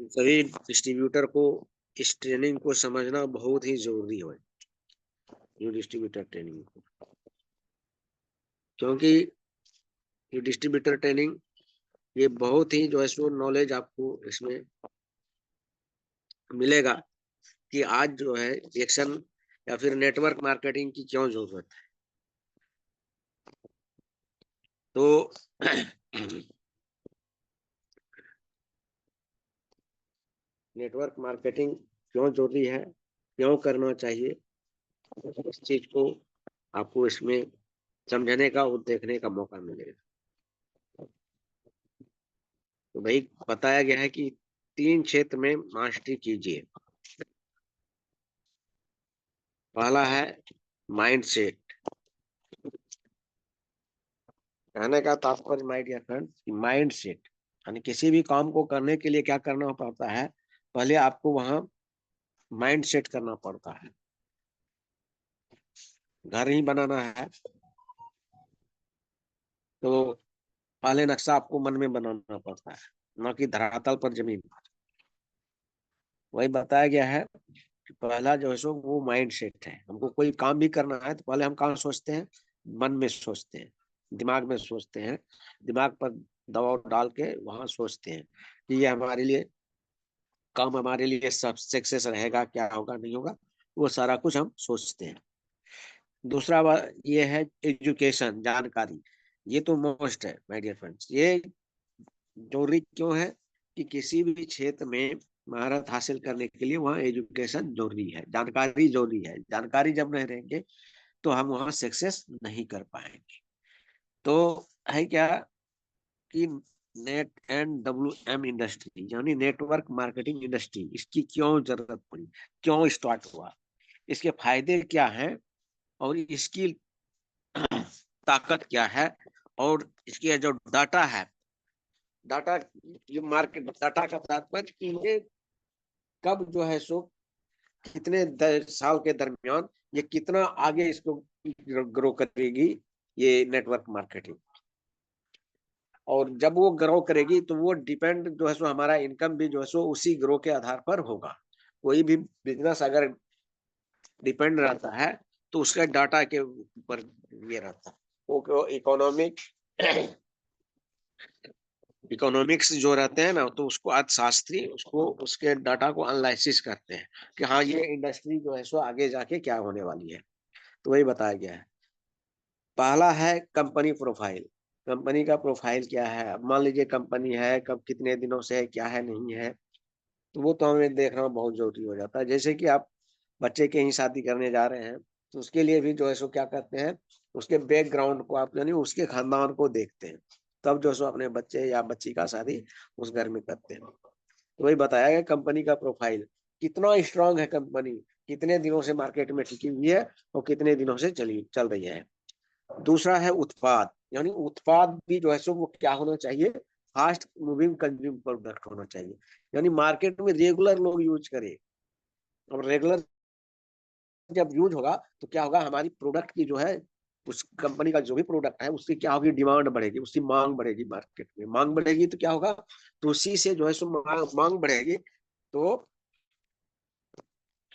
सभी डिस्ट्रीब्यूटर को इस ट्रेनिंग को समझना बहुत ही जरूरी है, ये डिस्ट्रीब्यूटर ट्रेनिंग को, क्योंकि ये डिस्ट्रीब्यूटर ट्रेनिंग ये बहुत ही जो है सो नॉलेज आपको इसमें मिलेगा कि आज जो है एक्शन या फिर नेटवर्क मार्केटिंग की क्यों जरूरत है। तो नेटवर्क मार्केटिंग क्यों जरूरी है, क्यों करना चाहिए, इस चीज को आपको इसमें समझने का और देखने का मौका मिलेगा। तो भाई बताया गया है कि 3 क्षेत्र में मास्टरी कीजिए। पहला है माइंड सेट। कहने का तात्पर्य my dear friend, mind set यानी किसी भी काम को करने के लिए क्या करना पड़ता है, पहले आपको वहां माइंड सेट करना पड़ता है। घर ही बनाना है तो पहले नक्शा आपको मन में बनाना पड़ता है, न कि धरातल पर जमीन पर। वही बताया गया है कि पहला जो है सो वो माइंड सेट है। हमको कोई काम भी करना है तो पहले हम कहाँ सोचते हैं, मन में सोचते हैं, दिमाग में सोचते हैं, दिमाग पर दबाव डाल के वहां सोचते हैं कि ये हमारे लिए काम हमारे लिए सब सक्सेस रहेगा, क्या होगा नहीं होगा, वो सारा कुछ हम सोचते हैं। दूसरा बात ये है एजुकेशन, जानकारी। ये तो मोस्ट है माय डियर फ्रेंड्स। ये जरूरी क्यों है कि किसी भी क्षेत्र में महारत हासिल करने के लिए वहाँ एजुकेशन जरूरी है, जानकारी जरूरी है। जानकारी जब नहीं रहेंगे तो हम वहाँ सक्सेस नहीं कर पाएंगे। तो है क्या कि नेट एंड WM इंडस्ट्री यानी नेटवर्क मार्केटिंग इंडस्ट्री, इसकी क्यों जरूरत पड़ी, क्यों स्टार्ट हुआ, इसके फायदे क्या हैं और इसकी ताकत क्या है, और इसकी जो डाटा है, डाटा, ये मार्केट डाटा का तात्पर्य कि ये कब जो है सो कितने साल के दरमियान ये कितना आगे इसको ग्रो करेगी, ये नेटवर्क मार्केटिंग। और जब वो ग्रो करेगी तो वो डिपेंड जो है सो हमारा इनकम भी जो है सो उसी ग्रो के आधार पर होगा। कोई भी बिजनेस अगर डिपेंड रहता है तो उसका डाटा के ऊपर ये रहता है। वो इकोनॉमिक इकोनॉमिक्स जो रहते हैं ना, तो उसको अर्थशास्त्री उसको उसके डाटा को एनालिसिस करते हैं कि हाँ ये इंडस्ट्री जो है सो आगे जाके क्या होने वाली है। तो वही बताया गया है। पहला है कंपनी प्रोफाइल। कंपनी का प्रोफाइल क्या है, अब मान लीजिए कंपनी है, कब कितने दिनों से है, क्या है नहीं है, तो वो तो हमें देखना बहुत जरूरी हो जाता है। जैसे कि आप बच्चे के ही शादी करने जा रहे हैं तो उसके लिए भी जो है सो क्या करते हैं, उसके बैकग्राउंड को आप यानी उसके खानदान को देखते हैं, तब जो सो अपने बच्चे या बच्ची का शादी उस घर में करते हैं। तो वही बताया गया कंपनी का प्रोफाइल, कितना स्ट्रांग है कंपनी, कितने दिनों से मार्केट में टिकी हुई है और कितने दिनों से चल रही है। दूसरा है उत्पाद, यानी उत्पाद भी जो है सो वो क्या होना चाहिए, फास्ट मूविंग कंज्यूम प्रोडक्ट होना चाहिए, यानी मार्केट में रेगुलर लोग यूज करें। और रेगुलर जब यूज होगा तो क्या होगा, हमारी प्रोडक्ट की जो है, उस कंपनी का जो भी प्रोडक्ट है उसकी क्या होगी, डिमांड बढ़ेगी, उसकी मांग बढ़ेगी, मार्केट में मांग बढ़ेगी तो क्या होगा, तो उसी से जो है सो मांग बढ़ेगी तो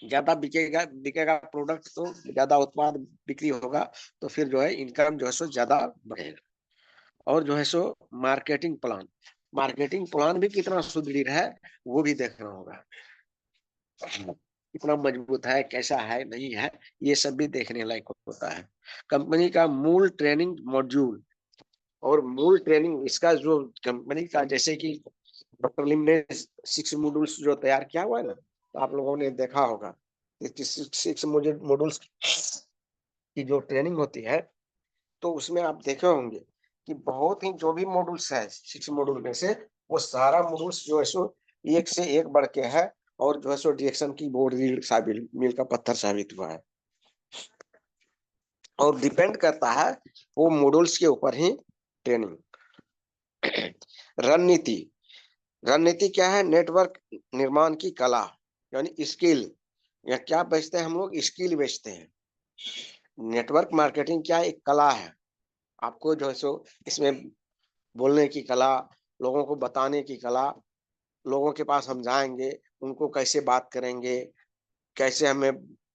ज्यादा बिकेगा, बिकेगा प्रोडक्ट तो ज्यादा उत्पाद बिक्री होगा, तो फिर जो है इनकम जो है सो ज्यादा बढ़ेगा। और जो है सो मार्केटिंग प्लान भी कितना सुदृढ़ है वो भी देखना होगा, कितना मजबूत है, कैसा है नहीं है, ये सब भी देखने लायक होता है। कंपनी का मूल ट्रेनिंग मॉड्यूल, और मूल ट्रेनिंग इसका जो कंपनी का, जैसे कि डॉक्टर लिम ने 6 मॉड्यूल्स जो तैयार किया हुआ है ना, तो आप लोगों ने देखा होगा 6 मॉड्यूल्स की जो ट्रेनिंग होती है, तो उसमें आप देखे होंगे कि बहुत ही जो भी मॉड्यूल्स है 6 मॉड्यूल में से, वो सारा मॉड्यूल्स जो है सो एक से एक बढ़ के है, और जो है सो डिएक्शन की बोर्ड रील साबित, मील का पत्थर साबित हुआ है। और डिपेंड करता है वो मॉड्यूल्स के ऊपर ही ट्रेनिंग। रणनीति, रणनीति क्या है, नेटवर्क निर्माण की कला, यानी स्किल, या क्या बेचते हैं हम लोग, स्किल बेचते हैं। नेटवर्क मार्केटिंग क्या एक कला है, आपको जो है सो इसमें बोलने की कला, लोगों को बताने की कला, लोगों के पास हम जाएँगे, उनको कैसे बात करेंगे, कैसे हमें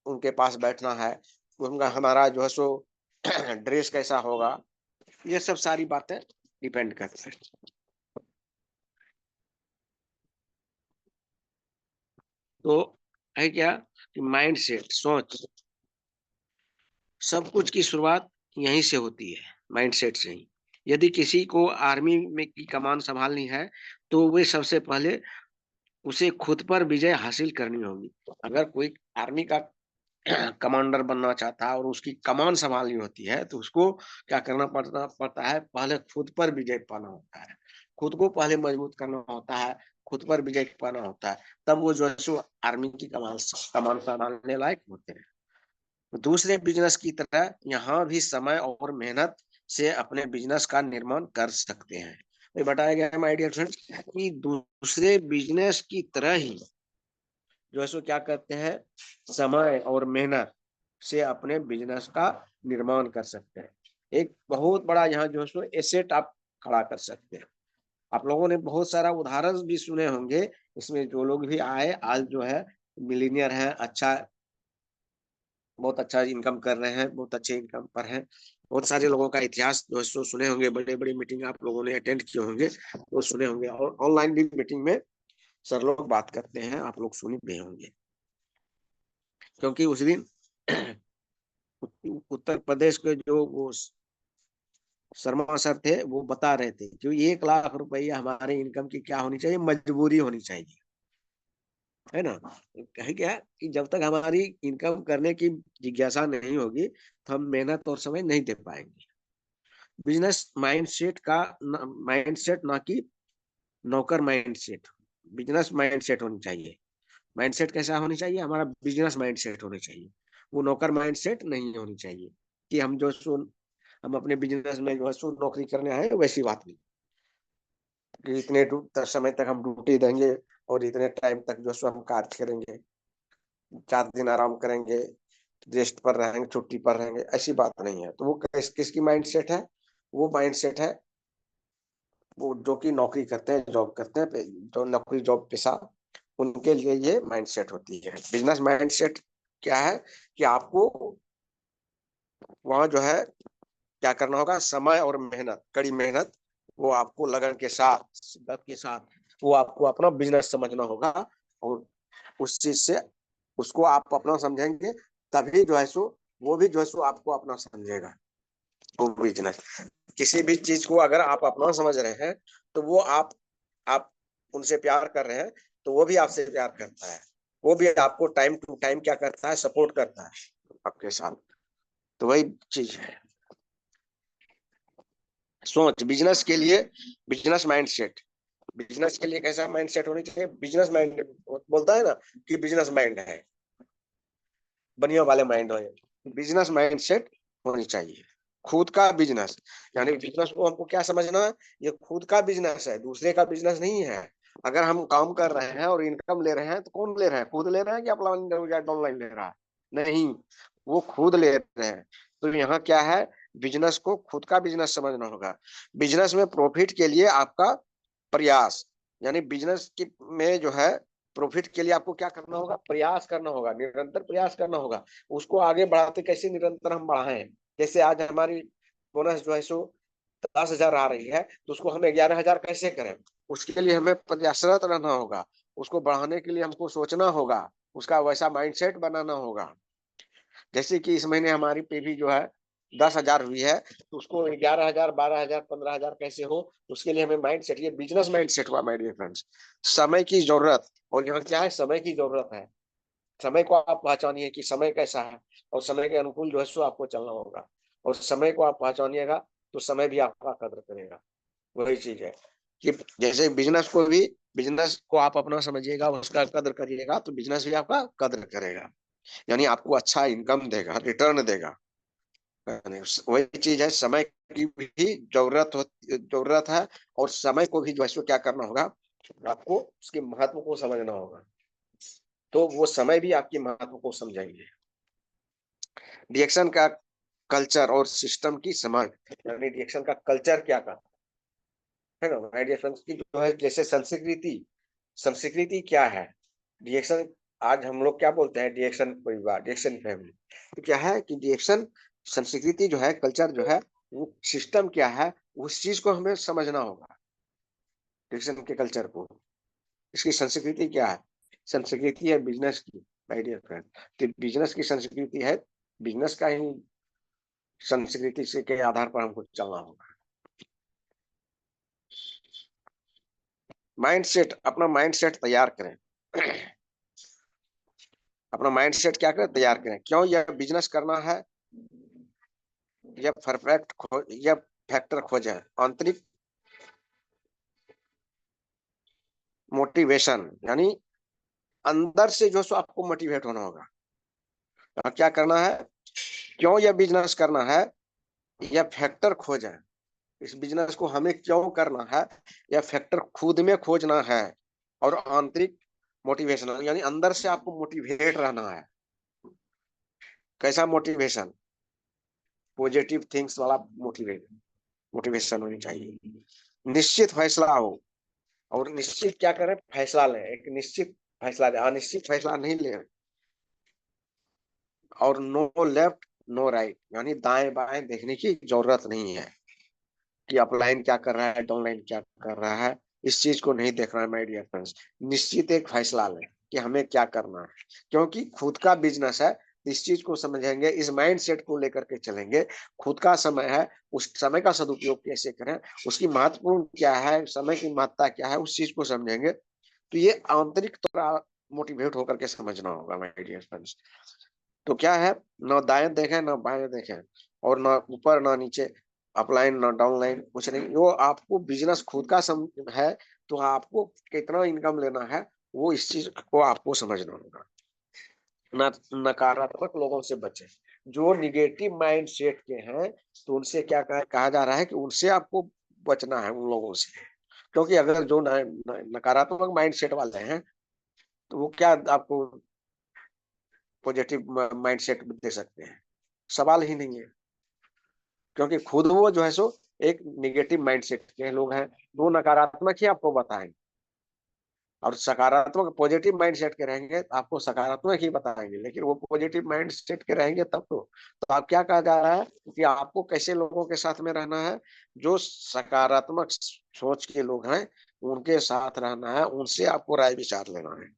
उनके पास बैठना है, उनका हमारा जो है सो ड्रेस कैसा होगा, ये सब सारी बातें डिपेंड करती हैं। तो है क्या कि माइंडसेट, सोच, सब कुछ की शुरुआत यहीं से होती है, माइंडसेट से ही। यदि किसी को आर्मी में की कमान सँभालनी है, तो वे सबसे पहले उसे खुद पर विजय हासिल करनी होगी। अगर कोई आर्मी का कमांडर बनना चाहता है और उसकी कमान सँभालनी होती है, तो उसको क्या करना पड़ता पड़ता है, पहले खुद पर विजय पाना होता है। खुद को पहले मजबूत करना होता है, खुद पर विजय पाना होता है, तब वो जो है सो आर्मी की कमान सँभालने लायक होते हैं। दूसरे बिज़नेस की तरह यहाँ भी समय और मेहनत से अपने बिज़नेस का निर्माण कर सकते हैं। ये बताया गया है माय डियर फ्रेंड्स कि दूसरे बिज़नेस की तरह ही जो है सो क्या करते हैं, समय और मेहनत से अपने बिज़नेस का निर्माण कर सकते हैं। एक बहुत बड़ा यहाँ जो है सो एसेट आप खड़ा कर सकते हैं। आप लोगों ने बहुत सारा उदाहरण भी सुने होंगे, इसमें जो लोग भी आए आज जो है मिलियनियर हैं, अच्छा बहुत अच्छा इनकम कर रहे हैं, बहुत अच्छे इनकम पर हैं। बहुत सारे लोगों का इतिहास जो है सो सुने होंगे, बड़े-बड़ी मीटिंग आप लोगों ने अटेंड किए होंगे, वो सुने होंगे और ऑनलाइन भी मीटिंग में सर लोग बात करते हैं, आप लोग सुन भी होंगे। क्योंकि उस दिन उत्तर प्रदेश के जो वो शर्मा सर थे, वो बता रहे थे कि 1 लाख रुपया हमारे इनकम की क्या होनी चाहिए, मजबूरी होनी चाहिए। है ना? है क्या कि जब तक हमारी इनकम करने की जिज्ञासा नहीं होगी, तो हम मेहनत और समय नहीं दे पाएँगे। बिज़नेस माइंडसेट ना कि नौकर माइंडसेट। बिज़नेस माइंडसेट होनी चाहिए। माइंडसेट कैसा होनी चाहिए? हमारा बिज़नेस माइंडसेट होनी चाहिए। वो नौकर माइंडसेट नहीं होनी चाहिए कि हम अपने बिज़नेस में जो है सो नौकरी करने आए, वैसी बात नहीं। कि इतने समय तक हम ड्यूटी देंगे और इतने टाइम तक जो है सो हम कार्य करेंगे। 4 दिन आराम करेंगे, रेस्ट पर रहेंगे, छुट्टी पर रहेंगे, ऐसी बात नहीं है। तो वो किसकी माइंडसेट है? वो माइंडसेट है वो जो कि नौकरी करते हैं, जॉब करते हैं, जो नौकरी जॉब पेशा, उनके लिए ये माइंडसेट होती है। बिज़नेस माइंडसेट क्या है कि आपको वहाँ जो है क्या करना होगा, समय और मेहनत, कड़ी मेहनत, वो आपको लगन के साथ, शिद्दत के साथ, वो आपको अपना बिज़नेस समझना होगा और उस चीज़ से उसको आप अपना समझेंगे, तभी जो है सो वो भी जो है सो आपको अपना समझेगा, वो बिज़नेस। किसी भी चीज़ को अगर आप अपना समझ रहे हैं, तो वो आप उनसे प्यार कर रहे हैं, तो वो भी आपसे प्यार करता है। वो भी आपको टाइम टू टाइम क्या करता है, सपोर्ट करता है आपके साथ। तो वही चीज़ है। सोच बिज़नेस के लिए बिज़नेस माइंडसेट, बिज़नेस के लिए कैसा माइंडसेट होनी चाहिए? बिज़नेस माइंड बोलता है ना कि बिज़नेस माइंड है, बढ़िया वाले माइंड है। बिज़नेस माइंडसेट होनी चाहिए। खुद का बिज़नेस, यानी बिज़नेस को हमको क्या समझना है, ये खुद का बिज़नेस है, दूसरे का बिज़नेस नहीं है। अगर हम काम कर रहे हैं और इनकम ले रहे हैं, तो कौन ले रहा है? खुद ले रहे हैं कि अपना डाउनलाइन ले रहा है? नहीं, वो खुद ले रहे हैं। तो यहाँ क्या है, बिज़नेस को खुद का बिज़नेस समझना होगा। बिज़नेस में प्रॉफिट के लिए आपका प्रयास, यानी बिज़नेस की में जो है प्रॉफिट के लिए आपको क्या करना होगा? प्रयास करना होगा, निरंतर प्रयास करना होगा। उसको आगे बढ़ाते कैसे निरंतर हम बढ़ाएँ? जैसे आज हमारी बोनस जो है सो 10,000 आ रही है, तो उसको हम 11,000 कैसे करें? उसके लिए हमें प्रयासरत रहना होगा। उसको बढ़ाने के लिए हमको सोचना होगा, उसका वैसा माइंडसेट बनाना होगा। जैसे कि इस महीने हमारी पेवी जो है 10,000 हुई है, तो उसको 11,000, 12,000, 15,000 कैसे हो, उसके लिए हमें माइंडसेट, ये बिज़नेस माइंडसेट हुआ माय डियर फ्रेंड्स। समय की ज़रूरत, और यहाँ क्या है, समय की ज़रूरत है। समय को आप पहचानिए कि समय कैसा है और समय के अनुकूल जो है सो आपको चलना होगा और समय को आप पहचानिएगा, तो समय भी आपका कदर करेगा। वही चीज़ है कि जैसे बिज़नेस को आप अपना समझिएगा, उसका कदर करिएगा, तो बिज़नेस भी आपका कदर करेगा। यानी आपको अच्छा इनकम देगा, रिटर्न देगा। वही चीज़ है, समय की भी ज़रूरत है और समय को भी जो है सो क्या करना होगा, आपको उसके महत्व को समझना होगा। तो वो समय भी आपके महत्व को समझाएँगे। रिएक्शन का कल्चर और सिस्टम की समझ, यानी रिएक्शन का कल्चर क्या था, है ना? माय डियर फ्रेंड्स की जो है जैसे संस्कृति, संस्कृति क्या है? रिएक्शन, आज हम लोग क्या बोलते हैं, रिएक्शन परिवार, रिएक्शन फैमिली। तो क्या है कि रिएक्शन संस्कृति जो है, कल्चर जो है, वो सिस्टम क्या है, उस चीज को हमें समझना होगा। रिएक्शन के कल्चर को, इसकी संस्कृति क्या है? संस्कृति है बिजनेस की, माय डियर फ्रेंड। तो बिजनेस की संस्कृति है, बिजनेस का ही संस्कृति से के आधार पर हमको चलना होगा। माइंडसेट, अपना माइंडसेट तैयार करें। अपना माइंडसेट क्या करें, तैयार करें। क्यों यह बिजनेस करना है, यह परफेक्ट यह फैक्टर खोजें। आंतरिक मोटिवेशन, यानी अंदर से जो सो आपको मोटिवेट होना होगा। क्या करना है, क्यों यह बिजनेस करना है, यह फैक्टर खोजें। इस बिजनेस को हमें क्यों करना है, यह फैक्टर खुद में खोजना है। और आंतरिक मोटिवेशन, यानी अंदर से आपको मोटिवेट रहना है। कैसा मोटिवेशन? पॉजिटिव थिंग्स वाला मोटिवेशन होनी चाहिए। निश्चित फैसला हो, और निश्चित क्या करें, फैसला लें। एक निश्चित फैसला लें, अनिश्चित फैसला नहीं लें। और नो लेफ्ट नो राइट, यानी दाएं बाएं देखने की जरूरत नहीं है कि अपलाइन क्या कर रहा है, डाउनलाइन क्या कर रहा है। इस चीज को नहीं देखना है माय डियर फ्रेंड्स। निश्चित एक फैसला लें कि हमें क्या करना है, क्योंकि खुद का बिजनेस है। इस चीज को समझेंगे, इस माइंड सेट को लेकर के चलेंगे। खुद का समय है, उस समय का सदुपयोग कैसे करें, उसकी महत्वपूर्ण क्या है, समय की महत्ता क्या है, उस चीज को समझेंगे। तो ये आंतरिक तौर मोटिवेट होकर के समझना होगा माय डियर फ्रेंड्स। तो क्या है, ना दाएं देखें ना बाएं देखें, और ना ऊपर ना नीचे, अपलाइन ना डाउनलाइन, कुछ नहीं। वो आपको बिजनेस खुद का है, तो आपको कितना इनकम लेना है, वो इस चीज को आपको समझना होगा। ना नकारात्मक लोगों से बचे, जो निगेटिव माइंड सेट के हैं, तो उनसे क्या कहा जा रहा है कि उनसे आपको बचना है, उन लोगों से। क्योंकि अगर जो नकारात्मक माइंड सेट वाले हैं, तो वो क्या आपको पॉजिटिव माइंडसेट दे सकते हैं? सवाल ही नहीं है। क्योंकि खुद वो जो है सो एक निगेटिव माइंडसेट के लोग हैं, वो नकारात्मक ही आपको बताएंगे। और सकारात्मक पॉजिटिव माइंडसेट के रहेंगे तो आपको सकारात्मक ही बताएंगे। लेकिन वो पॉजिटिव माइंडसेट के रहेंगे तब तो आप क्या कहा जा रहा है कि आपको कैसे लोगों के साथ में रहना है, जो सकारात्मक सोच के लोग हैं उनके साथ रहना है, उनसे आपको राय विचार लेना है।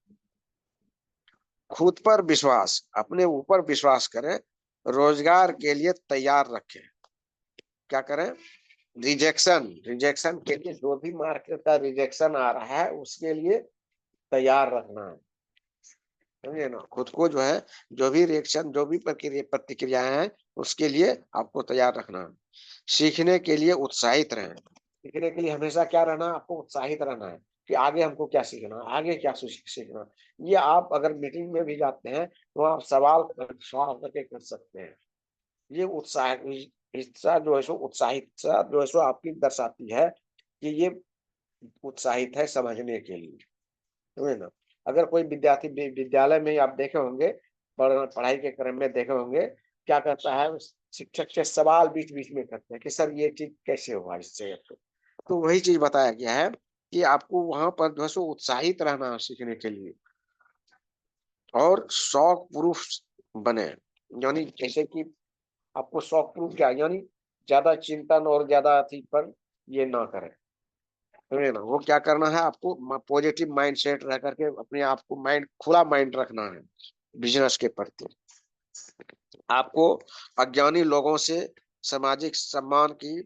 खुद पर विश्वास, अपने ऊपर विश्वास करें। रोजगार के लिए तैयार रखें। क्या करें, रिजेक्शन, रिजेक्शन के लिए, जो भी मार्केट का रिजेक्शन आ रहा है उसके लिए तैयार रखना है। समझे ना, खुद को जो है, जो भी रिएक्शन, जो भी प्रतिक्रियाएं हैं, उसके लिए आपको तैयार रखना है। सीखने के लिए उत्साहित रहें। सीखने के लिए हमेशा क्या रहना है, आपको उत्साहित रहना है कि आगे हमको क्या सीखना, आगे क्या सीखना। ये आप अगर मीटिंग में भी जाते हैं तो आप सवाल सवाल करके कर सकते हैं। ये उत्साह, हिस्सा जो है सो, उत्साहित जो है सो आपकी दर्शाती है कि ये उत्साहित है समझने के लिए। समझे ना। अगर कोई विद्यार्थी विद्यालय में आप देखे होंगे, पढ़ाई के क्रम में देखे होंगे, क्या करता है, शिक्षक से सवाल बीच बीच में करते हैं कि सर ये चीज कैसे हुआ इससे। तो वही चीज बताया गया है कि आपको वहां पर जो है सो उत्साहित रहना है सीखने के लिए। और शौक प्रूफ बने, यानी जैसे कि आपको शौक प्रूफ क्या, यानी ज्यादा चिंतन और ज्यादा अति पर ये ना करें। समझे ना, वो क्या करना है, आपको पॉजिटिव माइंड सेट रह करके अपने आप को माइंड, खुला माइंड रखना है बिजनेस के प्रति। आपको अज्ञानी लोगों से सामाजिक सम्मान की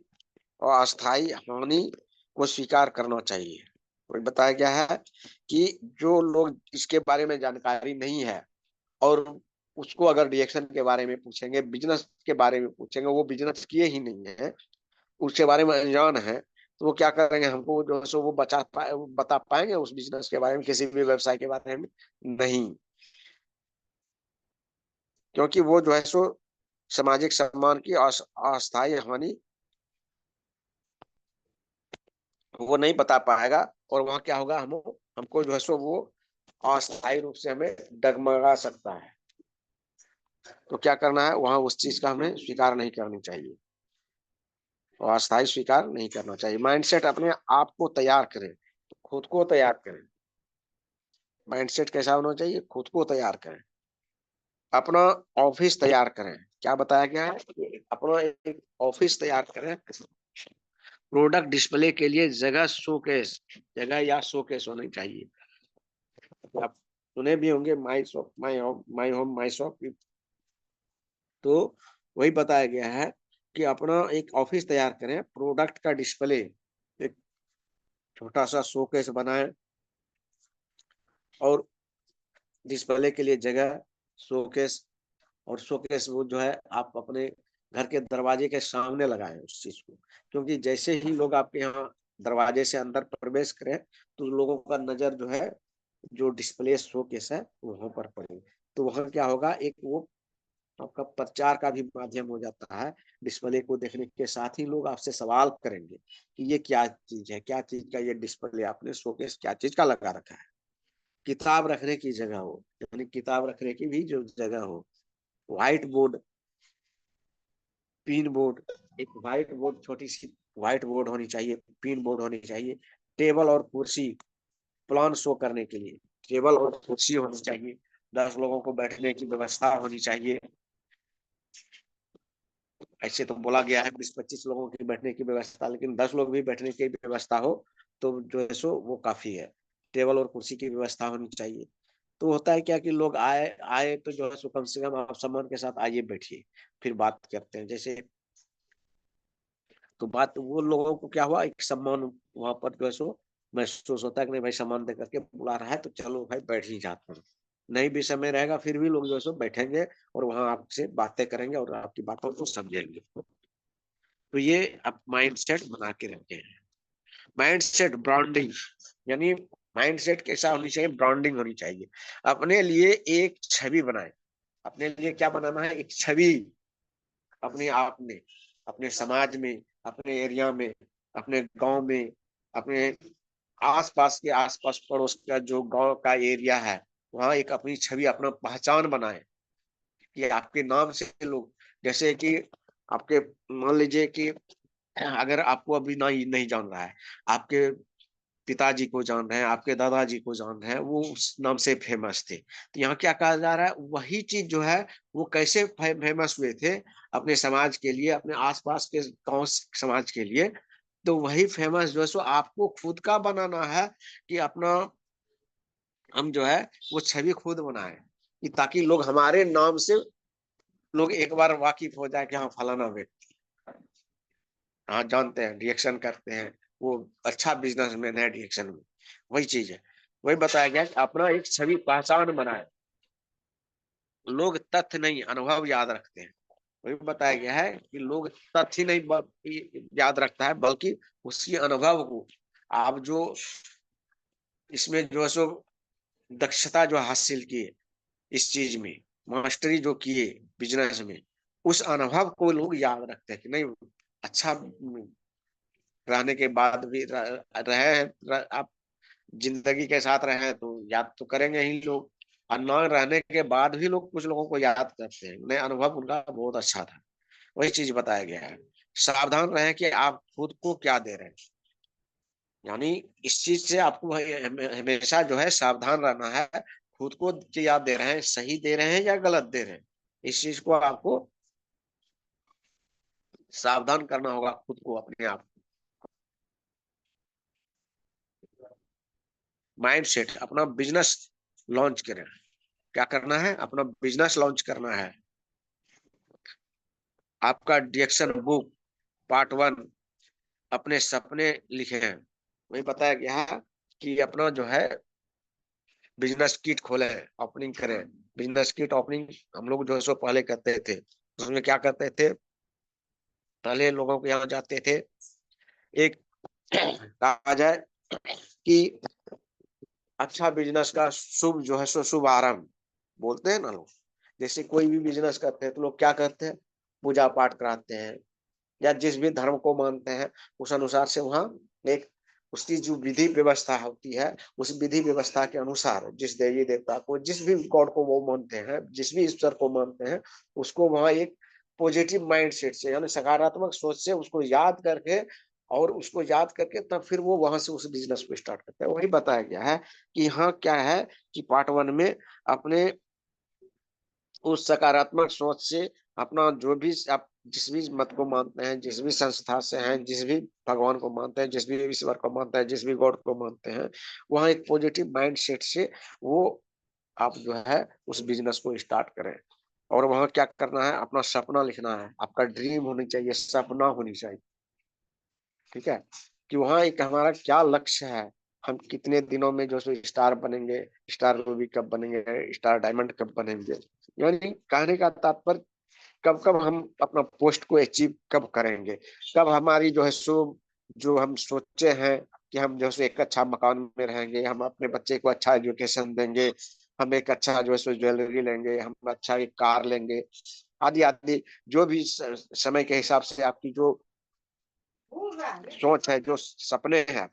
और अस्थायी हानि को स्वीकार करना चाहिए। तो बताया गया है कि जो लोग इसके बारे में जानकारी नहीं है, और उसको अगर रिएक्शन के बारे में पूछेंगे, बिजनेस के बारे में पूछेंगे, वो बिजनेस किए ही नहीं है, उसके बारे में अनजान है, तो वो क्या करेंगे, हमको जो है सो वो बता पाएंगे उस बिजनेस के बारे में, किसी भी व्यवसाय के बारे में नहीं। क्योंकि वो जो है सो सामाजिक सम्मान की अस्थायी हानि वो नहीं बता पाएगा। और वहां क्या होगा, हमको जो है सो वो अस्थायी रूप से हमें डगमगा सकता है। तो क्या करना है, वहां उस चीज का हमें स्वीकार नहीं करनी चाहिए, और अस्थायी स्वीकार नहीं करना चाहिए। माइंडसेट अपने आप को तैयार करें, खुद को तैयार करें। माइंडसेट कैसा होना चाहिए? खुद को तैयार करें, अपना ऑफिस तैयार करें। क्या बताया गया है कि अपना एक ऑफिस तैयार करें, प्रोडक्ट डिस्प्ले के लिए जगह शोकेस, जगह या शोकेस होनी चाहिए। आप सुने भी होंगे my shop my home, my home my shop. तो वही बताया गया है कि अपना एक ऑफिस तैयार करें, प्रोडक्ट का डिस्प्ले, एक छोटा सा शोकेस बनाएं, और डिस्प्ले के लिए जगह, शोकेस, और शोकेस वो जो है आप अपने घर के दरवाजे के सामने लगाएं उस चीज को। क्योंकि जैसे ही लोग आपके यहाँ दरवाजे से अंदर प्रवेश करें तो लोगों का नजर जो है, जो डिस्प्ले शोकेस है वहां पर पड़े। तो वहां क्या होगा, एक वो आपका प्रचार का भी माध्यम हो जाता है। डिस्प्ले को देखने के साथ ही लोग आपसे सवाल करेंगे कि ये क्या चीज है, क्या चीज का ये डिस्प्ले आपने शोकेस क्या चीज का लगा रखा है। किताब रखने की जगह हो, यानी किताब रखने की भी जो जगह हो, व्हाइट बोर्ड, पिन बोर्ड, एक व्हाइट बोर्ड, छोटी सी व्हाइट बोर्ड होनी चाहिए, पिन बोर्ड होनी चाहिए। टेबल और कुर्सी प्लान शो करने के लिए टेबल और कुर्सी होनी चाहिए। 10 लोगों को बैठने की व्यवस्था होनी चाहिए। ऐसे तो बोला गया है 20-25 लोगों की बैठने की व्यवस्था, लेकिन 10 लोग भी बैठने की व्यवस्था हो तो जो है सो वो काफी है। टेबल और कुर्सी की व्यवस्था होनी चाहिए। तो होता है क्या कि लोग आए आए तो जो है सो कम से कम आप सम्मान के साथ आइए, बैठिए, फिर बात करते हैं। जैसे तो बात वो लोगों को क्या हुआ, एक सम्मान वहां पर जो है सो महसूस होता है कि नहीं भाई सम्मान दे करके बुला रहा है तो चलो भाई बैठ ही जाते हैं। नहीं भी समय रहेगा फिर भी लोग जो है सो बैठेंगे और वहां आपसे बातें करेंगे और आपकी बातों को समझेंगे। तो ये आप माइंड सेट बना के रखे हैं। माइंड सेट ब्रांडिंग, यानी माइंड सेट कैसा होनी चाहिए, ब्रांडिंग होनी चाहिए। अपने लिए एक छवि बनाए, अपने लिए क्या बनाना है, एक छवि, अपने आप में, अपने समाज में, अपने एरिया में, अपने गांव में, अपने आसपास पड़ोस का जो गांव का एरिया है वहां एक अपनी छवि, अपना पहचान बनाए कि आपके नाम से लोग, जैसे कि आपके, मान लीजिए कि अगर आपको अभी नहीं नहीं जान रहा है, आपके पिताजी को जान रहे हैं, आपके दादाजी को जान रहे हैं, वो उस नाम से फेमस थे। तो यहाँ क्या कहा जा रहा है, वही चीज जो है वो कैसे फेमस हुए थे अपने समाज के लिए, अपने आसपास के गांव समाज के लिए। तो वही फेमस जो है सो आपको खुद का बनाना है कि अपना हम जो है वो छवि खुद बनाए, कि ताकि लोग हमारे नाम से, लोग एक बार वाकिफ हो जाए कि हाँ फलाना व्यक्ति, हाँ जानते हैं, रिएक्शन करते हैं, वो अच्छा बिजनेसमैन है रिएक्शन में। वही चीज है, वही बताया गया कि अपना एक छवि पहचान बनाए। लोग तथ्य नहीं अनुभव याद रखते हैं। वही बताया गया है कि लोग तथ्य नहीं याद रखता है, बल्कि उसकी अनुभव को। आप जो इसमें जो है सो दक्षता जो हासिल की है इस चीज में, मास्टरी जो किए बिजनेस में, उस अनुभव को लोग याद रखते हैं कि नहीं, अच्छा रहने के बाद भी रहे हैं, आप जिंदगी के साथ रहे हैं तो याद तो करेंगे ही लोग। और न रहने के बाद भी लोग कुछ लोगों को याद करते हैं, उन्हें अनुभव उनका बहुत अच्छा था। वही चीज बताया गया है। सावधान रहें कि आप खुद को क्या दे रहे हैं, यानी इस चीज से आपको हमेशा जो है सावधान रहना है। खुद को क्या दे रहे हैं, सही दे रहे हैं या गलत दे रहे हैं, इस चीज को आपको सावधान करना होगा खुद को, अपने आप। माइंड सेट, अपना बिजनेस लॉन्च करें। क्या करना है, अपना बिजनेस लॉन्च करना है। आपका डिरेक्शन बुक पार्ट 1, अपने सपने लिखे हैं। वही बताया गया है कि अपना जो है बिजनेस किट खोले, ओपनिंग करें। बिजनेस किट ओपनिंग हम लोग जो है सो पहले करते थे। उसमें क्या करते थे, पहले लोगों के यहाँ जाते थे, एक कहा जाए कि अच्छा बिजनेस का शुभ जो है सो शुभ आरंभ बोलते हैं ना लोग। जैसे कोई भी बिजनेस करते हैं तो लोग क्या करते हैं, पूजा पाठ कराते हैं, या जिस भी धर्म को मानते हैं उस अनुसार से वहाँ एक उसकी जो विधि व्यवस्था होती है, उस विधि व्यवस्था के अनुसार जिस देवी देवता को, जिस भी गॉड को वो मानते हैं, जिस भी ईश्वर को मानते हैं, उसको वहाँ एक पॉजिटिव माइंड सेट से, यानी सकारात्मक सोच से उसको याद करके और उसको याद करके तब फिर वो वहां से उस बिजनेस को स्टार्ट करता है। वही बताया गया है कि यहाँ क्या है कि पार्ट 1 में अपने उस सकारात्मक सोच से अपना जो भी आप जिस भी मत को मानते हैं, जिस भी संस्था से हैं, जिस भी भगवान को मानते हैं, जिस भी ईश्वर को मानते हैं, जिस भी गॉड को मानते हैं, वहाँ एक पॉजिटिव माइंड सेट से वो आप जो है उस बिजनेस को स्टार्ट करें। और वहाँ क्या करना है, अपना सपना लिखना है, आपका ड्रीम होनी चाहिए, सपना होनी चाहिए। ठीक है, कि वहाँ एक हमारा क्या लक्ष्य है, हम कितने दिनों में जो सो स्टार बनेंगे, स्टार रूबी कब बनेंगे, स्टार डायमंड कब बनेंगे। यानी कहने का तात्पर्य कब कब हम अपना पोस्ट को अचीव कब करेंगे, कब हमारी जो है सो जो हम सोचे हैं कि हम जो है एक अच्छा मकान में रहेंगे, हम अपने बच्चे को अच्छा एजुकेशन देंगे, हम एक अच्छा जो है सो ज्वेलरी लेंगे, हम अच्छा एक कार लेंगे, आदि आदि। जो भी समय के हिसाब से आपकी जो सोच है, जो सपने हैं,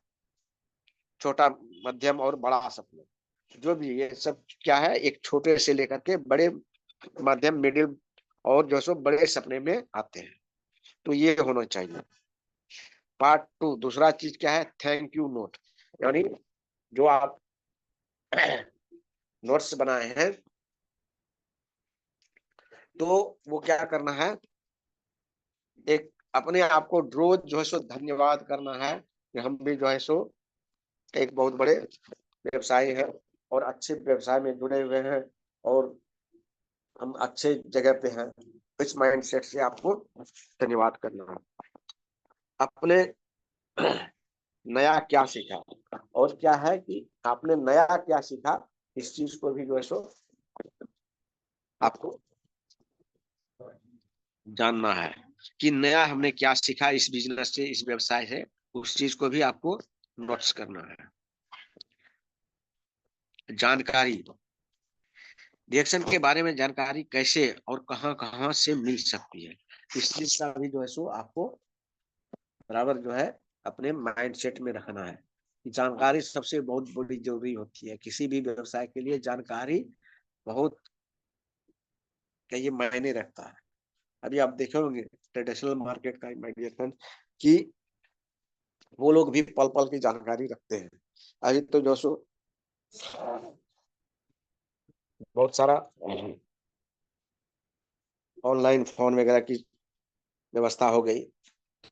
छोटा मध्यम और बड़ा सपने, जो भी ये सब क्या है, एक छोटे से लेकर के बड़े मध्यम मिडिल और जो सो बड़े सपने में आते हैं। तो ये होना चाहिए। पार्ट 2 दूसरा चीज क्या है, थैंक यू नोट। यानी जो आप नोट्स बनाए हैं, तो वो क्या करना है, एक अपने आप को रोज जो है सो धन्यवाद करना है कि हम भी जो है सो एक बहुत बड़े व्यवसायी है और अच्छे व्यवसाय में जुड़े हुए हैं और हम अच्छे जगह पे हैं। इस माइंडसेट से आपको धन्यवाद करना है। आपने नया क्या सीखा, और क्या है कि आपने नया क्या सीखा, इस चीज को भी जो है सो आपको जानना है कि नया हमने क्या सीखा इस बिजनेस से, इस व्यवसाय से, उस चीज को भी आपको नोट्स करना है। जानकारी, रिएक्शन के बारे में जानकारी कैसे और कहां कहां से मिल सकती है, इस चीज का भी जो है सो आपको बराबर जो है अपने माइंड सेट में रखना है। जानकारी सबसे बहुत बड़ी जरूरी होती है किसी भी व्यवसाय के लिए। जानकारी बहुत का ये मायने रखता है। अभी आप देखे होंगे ट्रेडिशनल मार्केट का इमेजिनेशन कि वो लोग भी पल पल की जानकारी रखते हैं। अभी तो जो सो बहुत सारा ऑनलाइन फोन वगैरह की व्यवस्था हो गई।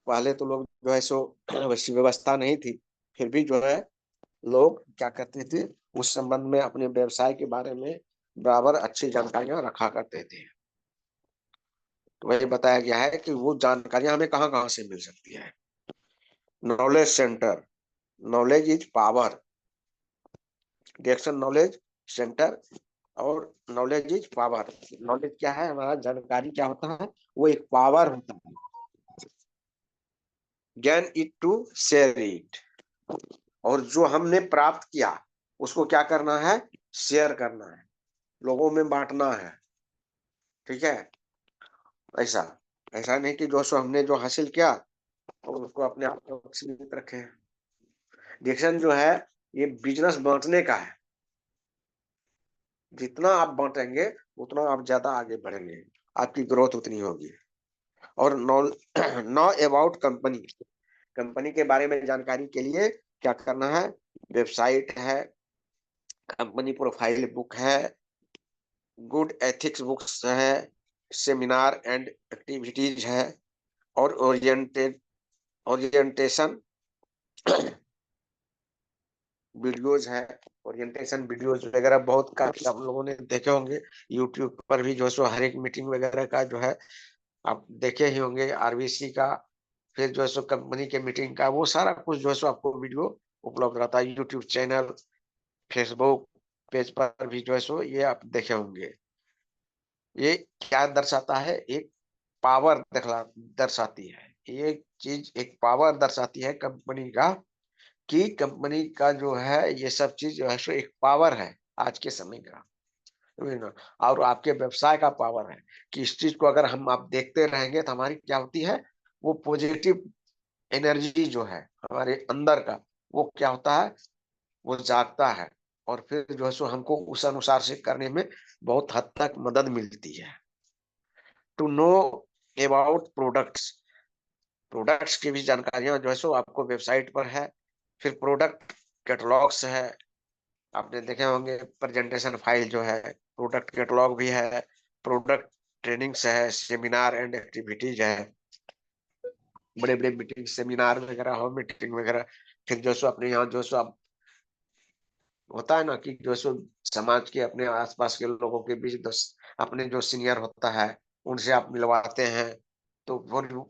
पहले तो लोग जो है सो वैसी व्यवस्था नहीं थी, फिर भी जो है लोग क्या करते थे, उस संबंध में अपने व्यवसाय के बारे में बराबर अच्छी जानकारियां रखा करते थे। तो वही बताया गया है कि वो जानकारियां हमें कहाँ कहाँ से मिल सकती है। Knowledge centre, knowledge is power, reaction knowledge centre और नॉलेज इज पावर। नॉलेज क्या है, हमारा जानकारी क्या होता है, वो एक पावर होता है। Gain it to share it, और जो हमने प्राप्त किया उसको क्या करना है, शेयर करना है, लोगों में बांटना है। ठीक है, ऐसा ऐसा नहीं कि जो सो हमने जो हासिल किया और उसको अपने आप को सीमित रखे। डिक्शन जो है ये बिजनेस बांटने का है, जितना आप बांटेंगे उतना आप ज्यादा आगे बढ़ेंगे, आपकी ग्रोथ उतनी होगी। और know know about company, company के बारे में जानकारी के लिए क्या करना है, वेबसाइट है, कंपनी प्रोफाइल बुक है, गुड एथिक्स बुक्स है, सेमिनार एंड एक्टिविटीज है, और ओरिएंटेशन वीडियोज है। ओरिएंटेशन वीडियोज वगैरह बहुत काफी आप लोगों ने देखे होंगे, यूट्यूब पर भी जो है सो हर एक मीटिंग वगैरह का जो है आप देखे ही होंगे, आरबीसी का, फिर जो है सो कंपनी के मीटिंग का, वो सारा कुछ जो है सो आपको वीडियो उपलब्ध रहता है। यूट्यूब चैनल, फेसबुक पेज पर भी जो है सो ये आप देखे होंगे। ये क्या दर्शाता है, एक पावर दर्शाती है, ये चीज एक पावर दर्शाती है कंपनी का, कि कंपनी का जो है ये सब चीज जो है सो एक पावर है आज के समय का। और आपके व्यवसाय का पावर है कि इस चीज को अगर हम आप देखते रहेंगे तो हमारी क्या होती है, वो पॉजिटिव एनर्जी जो है हमारे अंदर का, वो क्या होता है, वो जागता है। और फिर जो है सो हमको उस अनुसार से करने में बहुत हद तक मदद मिलती है। To know about products, products की भी जानकारियां जो है सो आपको वेबसाइट पर है। फिर प्रोडक्ट कैटलॉग्स है, आपने देखे होंगे प्रेजेंटेशन फाइल जो है, प्रोडक्ट कैटलॉग भी है, प्रोडक्ट ट्रेनिंग्स है, सेमिनार एंड एक्टिविटीज है, बड़े बड़े मीटिंग सेमिनार वगैरह हो, मीटिंग वगैरह। फिर जो सो अपने यहाँ जो सो आप होता है ना कि जो सो समाज के अपने आसपास के लोगों के बीच अपने जो सीनियर होता है उनसे आप मिलवाते हैं, तो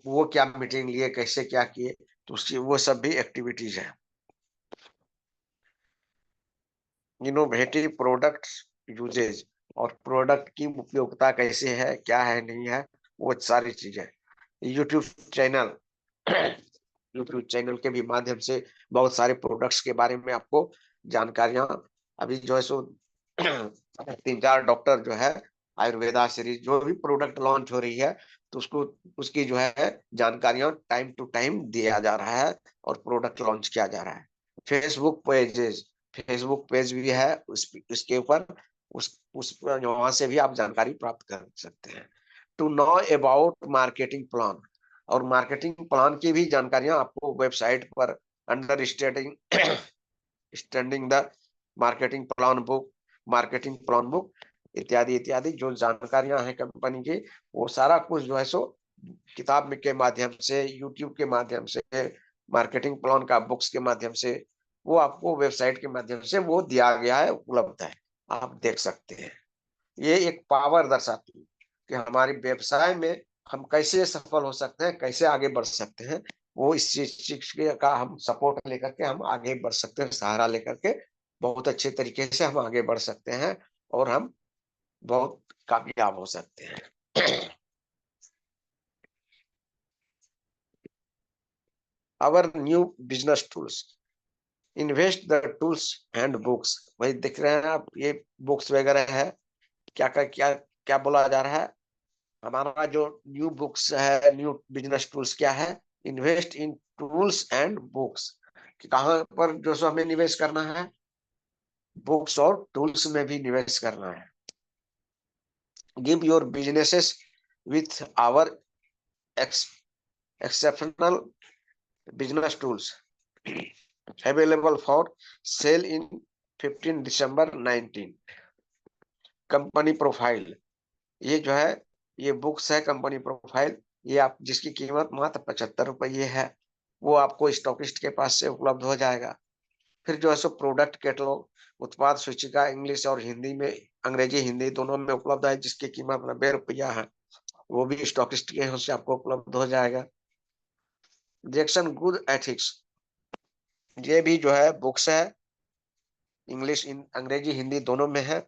वो क्या मीटिंग लिए, कैसे क्या किए, तो उसकी वो सब भी एक्टिविटीज है। इनोवेटिव प्रोडक्ट यूजेज, और प्रोडक्ट की उपयोगिता कैसे है, क्या है, नहीं है, वो सारी चीजें। यूट्यूब चैनल, यूट्यूब चैनल के भी माध्यम से बहुत सारे प्रोडक्ट्स के बारे में आपको जानकारियां, अभी जो है सो 3-4 डॉक्टर जो है आयुर्वेदा सीरीज जो भी प्रोडक्ट लॉन्च हो रही है, तो उसको उसकी जो है जानकारियां टाइम टू टाइम दिया जा रहा है और प्रोडक्ट लॉन्च किया जा रहा है। फेसबुक पेजेस, फेसबुक पेज भी है, उसके ऊपर उस वहां से भी आप जानकारी प्राप्त कर सकते हैं। To know about marketing plan, और मार्केटिंग प्लान की भी जानकारियां आपको वेबसाइट पर understanding standing the marketing plan book इत्यादि इत्यादि जो जानकारियां हैं कंपनी की, वो सारा कुछ जो है सो किताब में के माध्यम से, यूट्यूब के माध्यम से, मार्केटिंग प्लान का बुक्स के माध्यम से, वो आपको वेबसाइट के माध्यम से वो दिया गया है, उपलब्ध है, आप देख सकते हैं। ये एक पावर दर्शाती है कि हमारे व्यवसाय में हम कैसे सफल हो सकते हैं, कैसे आगे बढ़ सकते हैं। वो इस चीज का हम सपोर्ट लेकर के हम आगे बढ़ सकते हैं, सहारा लेकर के बहुत अच्छे तरीके से हम आगे बढ़ सकते हैं और हम बहुत कामयाब हो सकते हैं। Our new business tools, invest the tools and books, वही दिख रहे हैं आप, ये बुक्स वगैरह है। क्या क्या बोला जा रहा है, हमारा जो न्यू बुक्स है, न्यू बिजनेस टूल्स क्या है, invest in tools and books, कि कहाँ पर जो सो हमें निवेश करना है, बुक्स और टूल्स में भी निवेश करना है। Give your businesses with our exceptional business tools available for sale in 15 December 19। Company profile, ये जो है ये बुक्स है कंपनी प्रोफाइल, ये आप जिसकी कीमत मात्र 75 रुपये है, वो आपको स्टॉकिस्ट के पास से उपलब्ध हो जाएगा। फिर जो है सो प्रोडक्ट कैटलॉग, उत्पाद सूचिका इंग्लिश और हिंदी में, अंग्रेजी हिंदी दोनों में उपलब्ध है, जिसकी कीमत 90 रुपया है, वो भी स्टॉकिस्ट के यहाँ से आपको उपलब्ध हो जाएगा। रिएक्शन गुड एथिक्स, ये भी जो है बुक्स है, इंग्लिश अंग्रेजी हिंदी दोनों में है,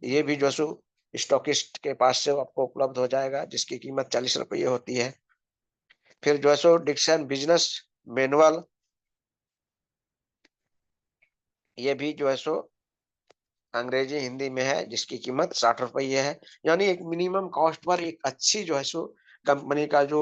ये भी जो है सो स्टॉकिस्ट के पास से आपको उपलब्ध हो जाएगा, जिसकी कीमत 40 रुपये होती है। फिर जो है सो डिक्शन बिजनेस मैनुअल, ये भी जो है सो अंग्रेजी हिंदी में है, जिसकी कीमत 60 रुपये है। यानी एक मिनिमम कॉस्ट पर एक अच्छी जो है सो कंपनी का जो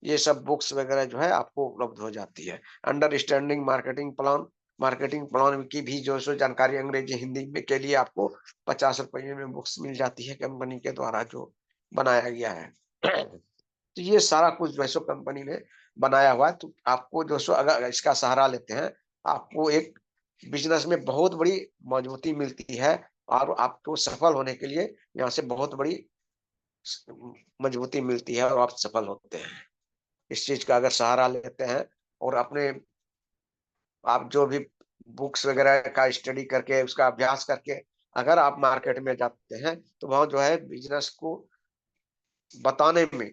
ये सब बुक्स वगैरह जो है आपको उपलब्ध हो जाती है। अंडरस्टैंडिंग मार्केटिंग प्लान की भी जो सो जानकारी अंग्रेजी हिंदी में के लिए आपको 50 रुपये में बुक्स मिल जाती है, कंपनी के द्वारा जो बनाया गया है। तो ये सारा कुछ जो है सो कंपनी ने बनाया हुआ है, तो आपको जो सो अगर इसका सहारा लेते हैं, आपको एक बिजनेस में बहुत बड़ी मजबूती मिलती है, और आपको सफल होने के लिए यहाँ से बहुत बड़ी मजबूती मिलती है और आप सफल होते हैं। इस चीज का अगर सहारा लेते हैं और अपने आप जो भी बुक्स वगैरह का स्टडी करके उसका अभ्यास करके अगर आप मार्केट में जाते हैं, तो वहां जो है बिजनेस को बताने में,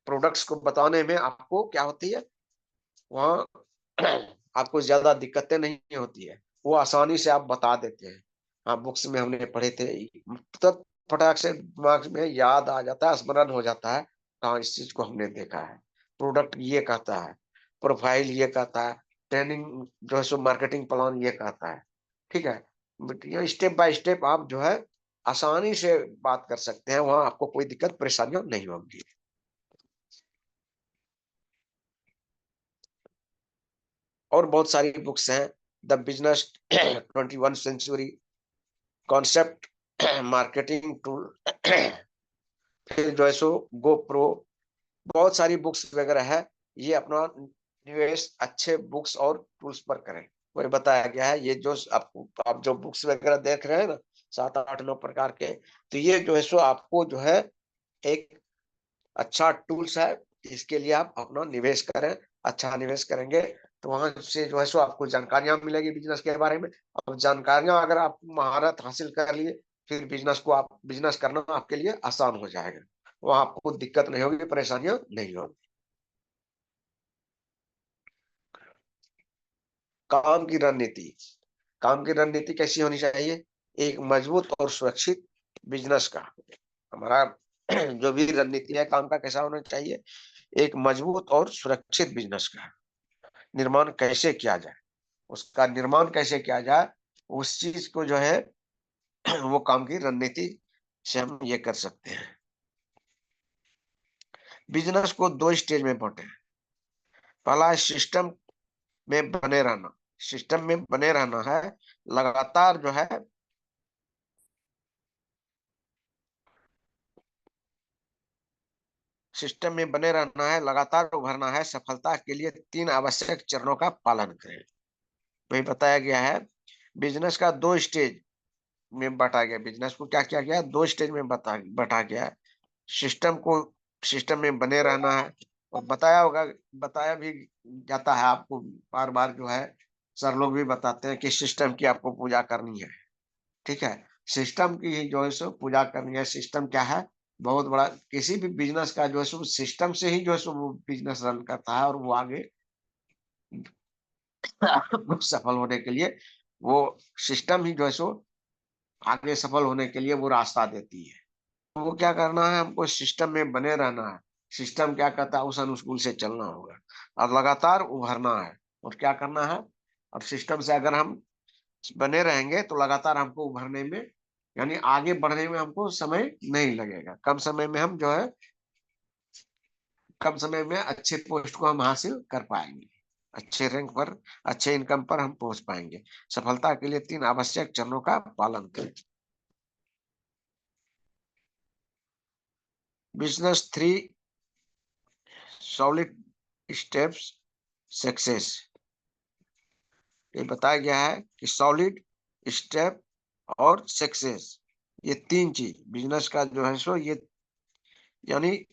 प्रोडक्ट्स को बताने में आपको क्या होती है, वहाँ आपको ज्यादा दिक्कतें नहीं होती है, वो आसानी से आप बता देते हैं। हाँ, बुक्स में हमने पढ़े थे, तब फटाक से दिमाग में याद आ जाता है, स्मरण हो जाता है, हाँ इस चीज को हमने देखा है, प्रोडक्ट ये कहता है, प्रोफाइल ये कहता है, ट्रेनिंग जो है सो मार्केटिंग प्लान ये कहता है। ठीक है, बट ये स्टेप बाय स्टेप आप जो है आसानी से बात कर सकते हैं, वहाँ आपको कोई दिक्कत परेशानियां नहीं होंगी। और बहुत सारी बुक्स हैं, the business 21 century, concept marketing tool, फिर जो है सो गो प्रो, बहुत सारी बुक्स वगैरह है, ये अपना निवेश अच्छे बुक्स और टूल्स पर करें। वही बताया गया है, ये जो आपको आप जो बुक्स वगैरह देख रहे हैं ना, 7, 8, 9 प्रकार के, तो ये जो है सो आपको जो है एक अच्छा टूल्स है। इसके लिए आप अपना निवेश करें, अच्छा निवेश करेंगे तो वहां से जो है सो आपको जानकारियां मिलेगी बिजनेस के बारे में। और जानकारियां अगर आप महारत हासिल कर लिए, फिर बिजनेस करना आपके लिए आसान हो जाएगा। वहां आपको दिक्कत नहीं होगी, परेशानियां नहीं होगी। काम की रणनीति, काम की रणनीति कैसी होनी चाहिए? एक मजबूत और सुरक्षित बिजनेस का हमारा जो भी रणनीति है काम का, कैसा होना चाहिए? एक मजबूत और सुरक्षित बिजनेस का निर्माण कैसे किया जाए, उसका निर्माण कैसे किया जाए, उस चीज को जो है वो काम की रणनीति से हम ये कर सकते हैं। बिजनेस को 2 स्टेज में बांटे। पहला है सिस्टम में बने रहना। सिस्टम में बने रहना है, लगातार जो है सिस्टम में बने रहना है, लगातार उभरना है। सफलता के लिए 3 आवश्यक चरणों का पालन करें। वही बताया गया है। बिजनेस का 2 स्टेज में बांटा गया। बिजनेस को क्या किया गया? 2 स्टेज में बांटा गया है। सिस्टम को सिस्टम में बने रहना है, और बताया होगा, बताया भी जाता है आपको बार बार जो है, सर लोग भी बताते हैं कि सिस्टम की आपको पूजा करनी है। ठीक है, सिस्टम की ही जो है सो पूजा करनी है। सिस्टम क्या है? बहुत बड़ा, किसी भी बिजनेस का जो है सो सिस्टम से ही जो है सो वो बिजनेस रन करता है, और वो आगे सफल होने के लिए वो सिस्टम ही जो है सो आगे सफल होने के लिए वो रास्ता देती है। तो वो क्या करना है? हमको सिस्टम में बने रहना है। सिस्टम क्या कहता है उस अनुकूल से चलना होगा, और लगातार उभरना है। और क्या करना है? और सिस्टम से अगर हम बने रहेंगे तो लगातार हमको उभरने में, यानी आगे बढ़ने में हमको समय नहीं लगेगा। कम समय में हम जो है, कम समय में अच्छे पोस्ट को हम हासिल कर पाएंगे, अच्छे रैंक पर, अच्छे इनकम पर हम पहुंच पाएंगे। सफलता के लिए 3 आवश्यक चरणों का पालन करें। Business 3 solid steps success. ये बताया गया है कि सॉलिड, स्टेप और सक्सेस, ये 3 चीज बिजनेस का जो है सो ये, यानी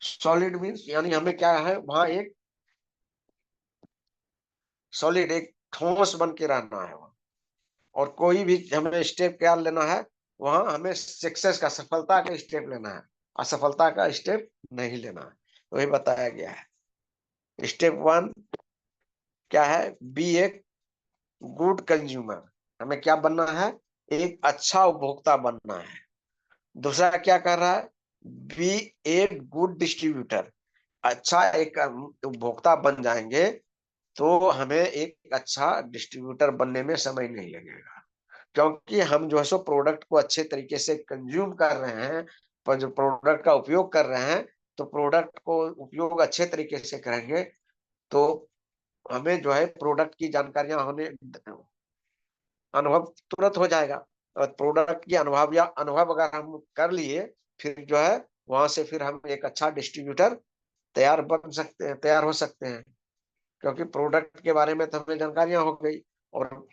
सॉलिड मीन्स यानी हमें क्या है, वहां एक सॉलिड, एक ठोस बन के रहना है वहाँ। और कोई भी हमें स्टेप क्या लेना है, वहां हमें सक्सेस का, सफलता का स्टेप लेना है, असफलता का स्टेप नहीं लेना है। वही बताया गया है। स्टेप 1 क्या है? बी एक गुड कंज्यूमर। हमें क्या बनना है? एक अच्छा उपभोक्ता बनना है। दूसरा क्या कर रहा है? Be a good distributor. अच्छा एक उपभोक्ता बन जाएंगे तो हमें एक अच्छा डिस्ट्रीब्यूटर बनने में समय नहीं लगेगा, क्योंकि हम जो है सो प्रोडक्ट को अच्छे तरीके से कंज्यूम कर रहे हैं। पर जो प्रोडक्ट का उपयोग कर रहे हैं, तो प्रोडक्ट को उपयोग अच्छे तरीके से करेंगे तो हमें जो है प्रोडक्ट की जानकारियां होने, अनुभव तुरंत हो जाएगा। और प्रोडक्ट की अनुभव अगर हम कर लिए, फिर जो है वहां से फिर हम एक अच्छा डिस्ट्रीब्यूटर तैयार हो सकते हैं। क्योंकि प्रोडक्ट के बारे में तो हमें जानकारियां हो गई, और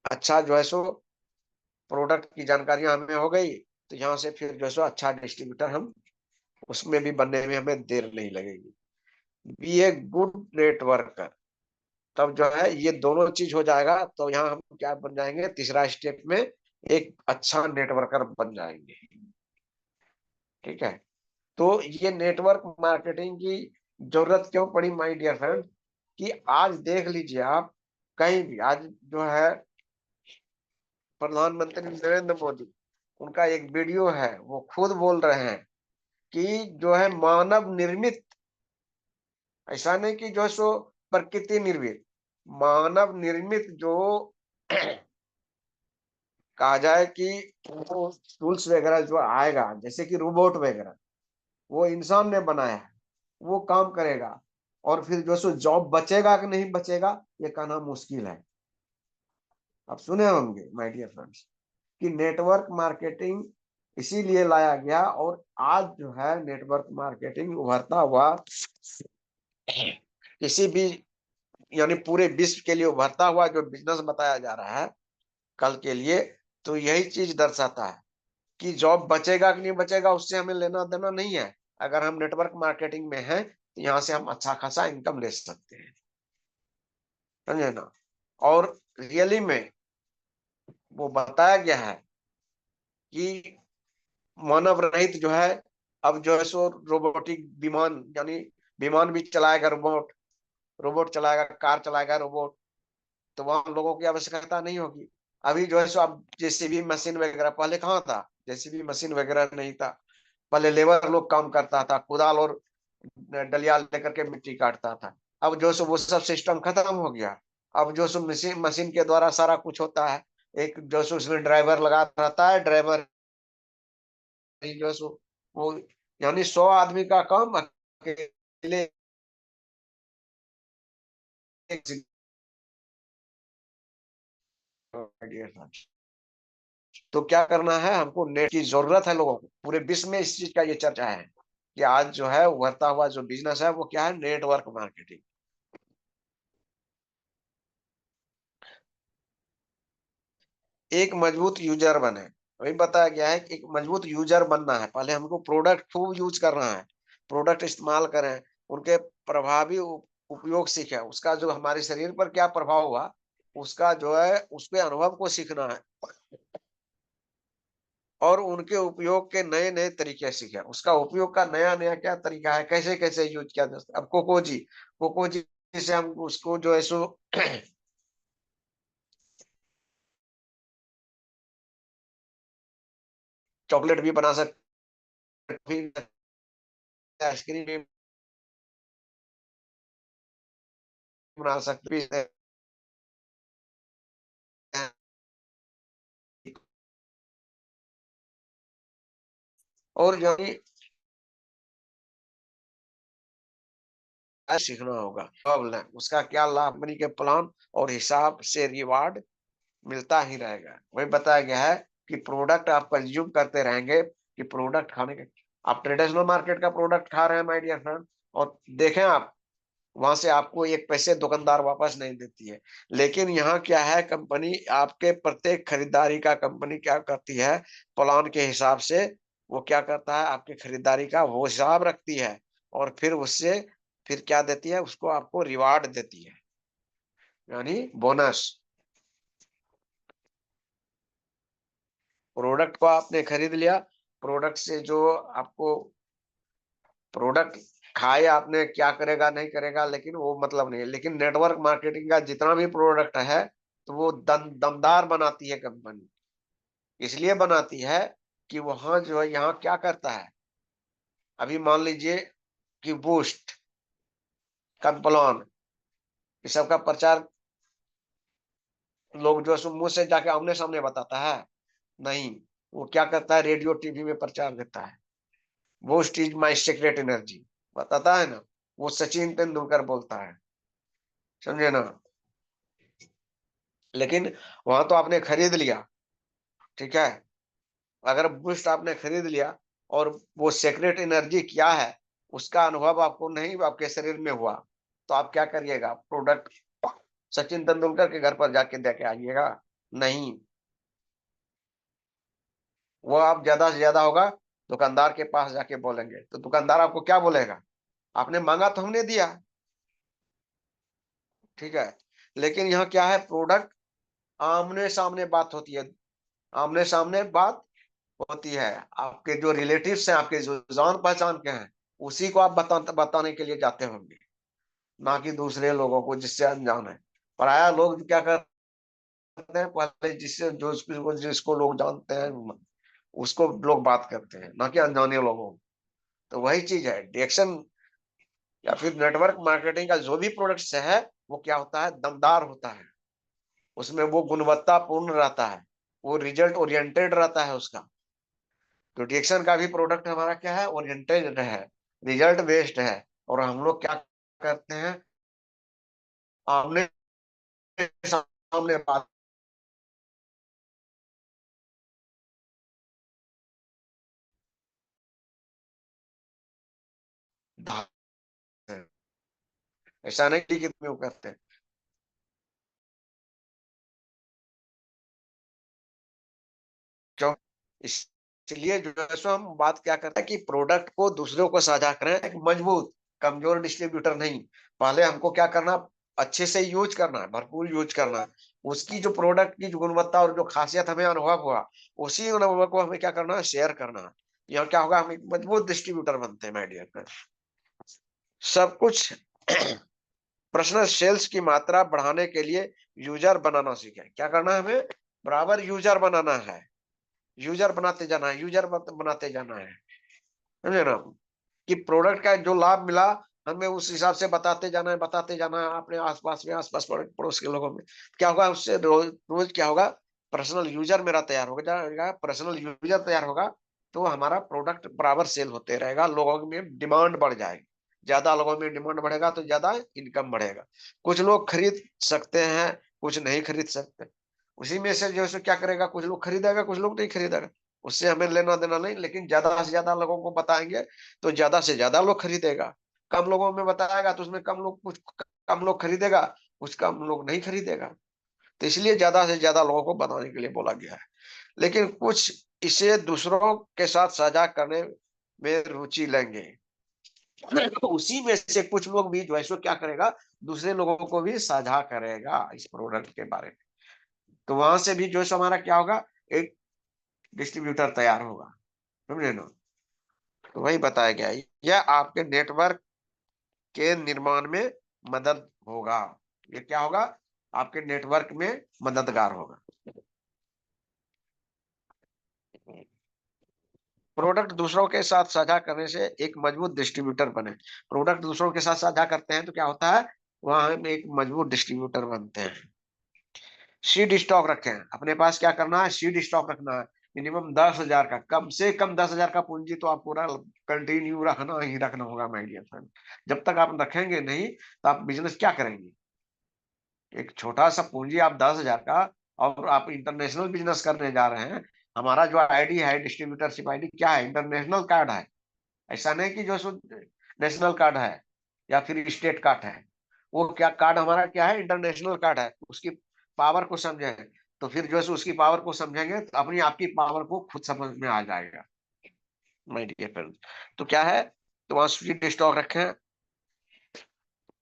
अच्छा जो है सो प्रोडक्ट की जानकारियां हमें हो गई, तो यहाँ से फिर जो है सो अच्छा डिस्ट्रीब्यूटर हम उसमें भी बनने में हमें देर नहीं लगेगी। Be a good networker. तब जो है ये दोनों चीज हो जाएगा तो यहाँ हम क्या बन जाएंगे? तीसरा स्टेप में एक अच्छा नेटवर्कर बन जाएंगे। ठीक है, तो ये नेटवर्क मार्केटिंग की जरूरत क्यों पड़ी माय डियर फ्रेंड? कि आज देख लीजिए आप, कहीं भी आज जो है प्रधानमंत्री नरेंद्र मोदी, उनका एक वीडियो है, वो खुद बोल रहे हैं कि जो है मानव निर्मित, ऐसा नहीं कि जो है सो प्रकृति निर्मित, मानव निर्मित जो कहा जाए कि वो टूल्स वगैरह जो आएगा, जैसे कि रोबोट वगैरह, वो इंसान ने बनाया है, वो काम करेगा। और फिर जो सो जॉब बचेगा कि नहीं बचेगा, ये कहना मुश्किल है। आप सुने होंगे माय डियर फ्रेंड्स कि नेटवर्क मार्केटिंग इसीलिए लाया गया, और आज जो है नेटवर्क मार्केटिंग उभरता हुआ किसी भी यानी पूरे विश्व के लिए उभरता हुआ जो बिजनेस बताया जा रहा है कल के लिए, तो यही चीज दर्शाता है कि जॉब बचेगा कि नहीं बचेगा उससे हमें लेना देना नहीं है। अगर हम नेटवर्क मार्केटिंग में हैं तो यहाँ से हम अच्छा खासा इनकम ले सकते हैं, समझे ना। और रियली में वो बताया गया है कि मानव रहित जो है, अब जो है सो रोबोटिक विमान, यानी विमान भी चलाएगा रोबोट, रोबोट चलाएगा, कार चलाएगा रोबोट, तो वहां लोगों की आवश्यकता नहीं होगी। अभी जो है सो अब जेसीबी मशीन वगैरह, पहले कहाँ था, जेसीबी मशीन वगैरह नहीं था। पहले लेबर लोग काम करता था, कुदाल और डलिया लेकर के मिट्टी काटता था। अब जो सो वो सब सिस्टम खत्म हो गया। अब जो सो मशीन मशीन के द्वारा सारा कुछ होता है। एक जो सो उसमें ड्राइवर लगा रहता है, ड्राइवर ही जो सो वो, यानी 100 आदमी का काम अकेले एक तो क्या करना है, हमको नेट की जरूरत है लोगों को। पूरे विश्व में इस चीज का ये चर्चा है कि आज जो है उभरता हुआ जो बिजनेस है वो क्या है, नेटवर्क मार्केटिंग। एक मजबूत यूजर बने, वही बताया गया है कि एक मजबूत यूजर बनना है। पहले हमको प्रोडक्ट खूब यूज करना है, प्रोडक्ट इस्तेमाल करें, उनके प्रभावी उपयोग सीखें, उसका जो हमारे शरीर पर क्या प्रभाव हुआ उसका जो है उसके अनुभव को सीखना है, और उनके उपयोग के नए नए तरीके सीखे, उसका उपयोग का नया नया क्या तरीका है, कैसे कैसे यूज किया जा सकता है। अब कोकोजी से हम उसको जो है सो चॉकलेट भी बना सकते हैं, आइसक्रीम भी बना सकते हैं। और जो है सीखना होगा, अब ना उसका क्या लाभ, कंपनी के प्लान और हिसाब से रिवार्ड मिलता ही रहेगा। वही बताया गया है कि प्रोडक्ट आप कंज्यूम करते रहेंगे, कि प्रोडक्ट खाने के, आप ट्रेडिशनल मार्केट का प्रोडक्ट खा रहे हैं माय डियर फ्रेंड, और देखें आप वहां से आपको एक पैसे दुकानदार वापस नहीं देती है। लेकिन यहाँ क्या है, कंपनी आपके प्रत्येक खरीदारी का कंपनी क्या करती है, प्लान के हिसाब से वो क्या करता है, आपकी खरीदारी का वो हिसाब रखती है, और फिर उससे फिर क्या देती है, उसको आपको रिवार्ड देती है, यानी बोनस। प्रोडक्ट को आपने खरीद लिया, प्रोडक्ट से जो आपको प्रोडक्ट खाए आपने, क्या करेगा नहीं करेगा लेकिन वो मतलब नहीं है। लेकिन नेटवर्क मार्केटिंग का जितना भी प्रोडक्ट है तो वो दमदार बनाती है कंपनी, इसलिए बनाती है कि वहां जो है, यहाँ क्या करता है, अभी मान लीजिए कि बूस्ट, कम्प्लान, इस सब का प्रचार लोग जो है सो मुंह से जाके आमने सामने बताता है नहीं, वो क्या करता है, रेडियो टीवी में प्रचार देता है, boost is my secret energy, बताता है ना, वो सचिन तेंदुलकर बोलता है, समझे ना। लेकिन वहां तो आपने खरीद लिया, ठीक है, अगर बूस्ट आपने खरीद लिया और वो सीक्रेट एनर्जी क्या है उसका अनुभव आपको नहीं आपके शरीर में हुआ, तो आप क्या करिएगा, प्रोडक्ट सचिन तेंदुलकर के घर पर जाके दे के आइएगा, नहीं। वो आप ज्यादा से ज्यादा होगा दुकानदार के पास जाके बोलेंगे, तो दुकानदार आपको क्या बोलेगा, आपने मांगा तो हमने दिया, ठीक है। लेकिन यहाँ क्या है, प्रोडक्ट आमने सामने बात होती है, आमने सामने बात होती है, आपके जो रिलेटिव्स हैं, आपके जो जान पहचान के हैं, उसी को आप बताने के लिए जाते होंगे, ना कि दूसरे लोगों को जिससे अनजान है। पराया लोग क्या करते हैं, पहले जिससे जो जिसको लोग जानते हैं उसको लोग बात करते हैं, ना कि अनजाने लोगों को। तो वही चीज है, डिएक्शन या फिर नेटवर्क मार्केटिंग का जो भी प्रोडक्ट्स है वो क्या होता है, दमदार होता है, उसमें वो गुणवत्तापूर्ण रहता है, वो रिजल्ट ओरिएंटेड रहता है उसका। तो डिएक्शन का भी प्रोडक्ट हमारा क्या है, ओरिएंटेड है, रिजल्ट बेस्ड है, और हम लोग क्या करते हैं, आमने सामने बात ऐसा नहीं कि वो करते हैं। क्यों? इसलिए जो है सो हम बात क्या करते हैं कि प्रोडक्ट को दूसरों को साझा करें, एक मजबूत कमजोर डिस्ट्रीब्यूटर नहीं। पहले हमको क्या करना, अच्छे से यूज करना है, भरपूर यूज करना है। उसकी जो प्रोडक्ट की जो गुणवत्ता और जो खासियत हमें अनुभव हुआ, उसी अनुभव को हमें क्या करना है, शेयर करना है। यह क्या होगा, हम एक मजबूत डिस्ट्रीब्यूटर बनते हैं माय डियर फ्रेंड। सब कुछ पर्सनल सेल्स की मात्रा बढ़ाने के लिए यूजर बनाना सीखें। क्या करना है हमें, बराबर यूजर बनाना है, यूजर बनाते जाना है, यूजर बनाते जाना है, समझे ना। कि प्रोडक्ट का जो लाभ मिला, हमें उस हिसाब से बताते जाना है, बताते जाना है अपने आसपास में, आसपास पड़ोस के लोगों में। क्या होगा उससे, रोज रोज क्या होगा, पर्सनल यूजर मेरा तैयार होगा जाएगा, पर्सनल यूजर तैयार होगा, तो हमारा प्रोडक्ट बराबर सेल होते रहेगा, लोगों में डिमांड बढ़ जाएगी। ज्यादा लोगों में डिमांड बढ़ेगा तो ज्यादा इनकम बढ़ेगा। कुछ लोग खरीद सकते हैं, कुछ नहीं खरीद सकते। उसी में से जो है सो क्या करेगा, कुछ लोग खरीदेगा, कुछ लोग नहीं खरीदेगा। उससे हमें लेना देना नहीं, लेकिन ज्यादा से ज्यादा लोगों को बताएंगे तो ज्यादा से ज्यादा लोग खरीदेगा। कम लोगों में बताएगा तो उसमें कम लोग, कुछ कम लोग खरीदेगा, कुछ कम लोग नहीं खरीदेगा। तो इसलिए ज्यादा से ज्यादा लोगों को बनाने के लिए बोला गया है। लेकिन कुछ इसे दूसरों के साथ साझा करने में रुचि लेंगे। उसी में से कुछ लोग भी जो है सो क्या करेगा, दूसरे लोगों को भी साझा करेगा इस प्रोडक्ट के बारे में। तो वहां से भी जो है सो हमारा क्या होगा, एक डिस्ट्रीब्यूटर तैयार होगा, समझे ना। तो वही बताया गया है, यह आपके नेटवर्क के निर्माण में मदद होगा। ये क्या होगा, आपके नेटवर्क में मददगार होगा। प्रोडक्ट दूसरों के साथ साझा करने से एक मजबूत डिस्ट्रीब्यूटर बने। प्रोडक्ट दूसरों के साथ साझा करते हैं तो क्या होता है, वहां हम एक मजबूत डिस्ट्रीब्यूटर बनते हैं। सीड स्टॉक रखें अपने पास, क्या करना है, सीड स्टॉक रखना है। मिनिमम 10,000 का, कम से कम 10,000 का पूंजी तो आप पूरा कंटिन्यू रखना ही रखना होगा माय डियर फ्रेंड। जब तक आप रखेंगे नहीं तो आप बिजनेस क्या करेंगे। एक छोटा सा पूंजी, आप 10,000 का, और आप इंटरनेशनल बिजनेस करने जा रहे हैं। हमारा जो आईडी है, डिस्ट्रीब्यूटरशिप आईडी क्या है, इंटरनेशनल कार्ड है। ऐसा नहीं कि जो नेशनल कार्ड है या फिर स्टेट कार्ड है। वो क्या कार्ड हमारा क्या है, इंटरनेशनल कार्ड है। उसकी पावर को समझे, तो फिर जो है उसकी पावर को समझेंगे तो अपनी आपकी पावर को खुद समझ में आ जाएगा माय डियर फ्रेंड। तो क्या है, तो वहां स्वीट स्टॉक रखें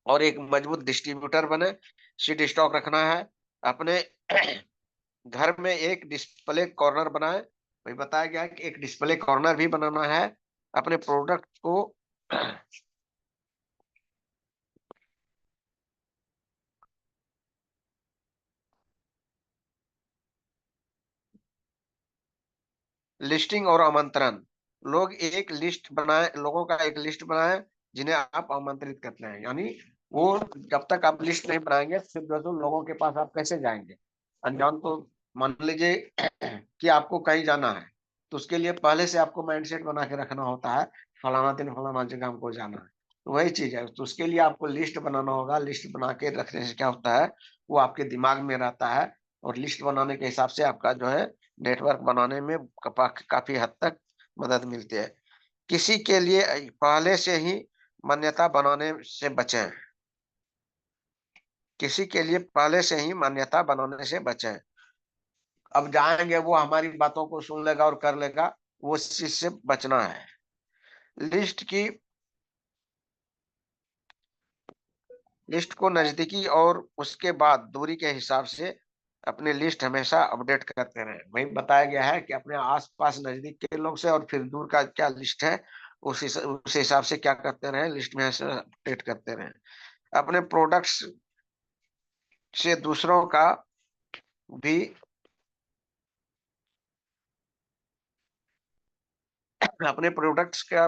और एक मजबूत डिस्ट्रीब्यूटर बने। सीट स्टॉक रखना है अपने। घर में एक डिस्प्ले कॉर्नर बनाए, वही बताया गया है कि एक डिस्प्ले कॉर्नर भी बनाना है अपने प्रोडक्ट को। लिस्टिंग और आमंत्रण, लोगों का एक लिस्ट बनाए जिन्हें आप आमंत्रित करते हैं। यानी वो, जब तक आप लिस्ट नहीं बनाएंगे फिर जो है तो लोगों के पास आप कैसे जाएंगे अनजान को। मान लीजिए कि आपको कहीं जाना है, तो उसके लिए पहले से आपको माइंडसेट बना के रखना होता है, फलाना दिन फलाना जगह हमको जाना है। तो वही चीज है, तो उसके लिए आपको लिस्ट बनाना होगा। लिस्ट बना के रखने से क्या होता है, वो आपके दिमाग में रहता है। और लिस्ट बनाने के हिसाब से आपका जो है नेटवर्क बनाने में काफी हद तक मदद मिलती है। किसी के लिए पहले से ही मान्यता बनाने से बचें। किसी के लिए पहले से ही मान्यता बनाने से बचें। अब जाएंगे वो हमारी बातों को सुन लेगा और कर लेगा, वो इस चीज से बचना है। लिस्ट की लिस्ट को नजदीकी और उसके बाद दूरी के हिसाब से अपनी लिस्ट हमेशा अपडेट करते रहें। वही बताया गया है कि अपने आसपास नजदीक के लोग से और फिर दूर का क्या लिस्ट है, उस हिसाब से क्या करते रहें, लिस्ट में ऐसे अपडेट करते रहें। अपने प्रोडक्ट्स से दूसरों का भी अपने प्रोडक्ट्स का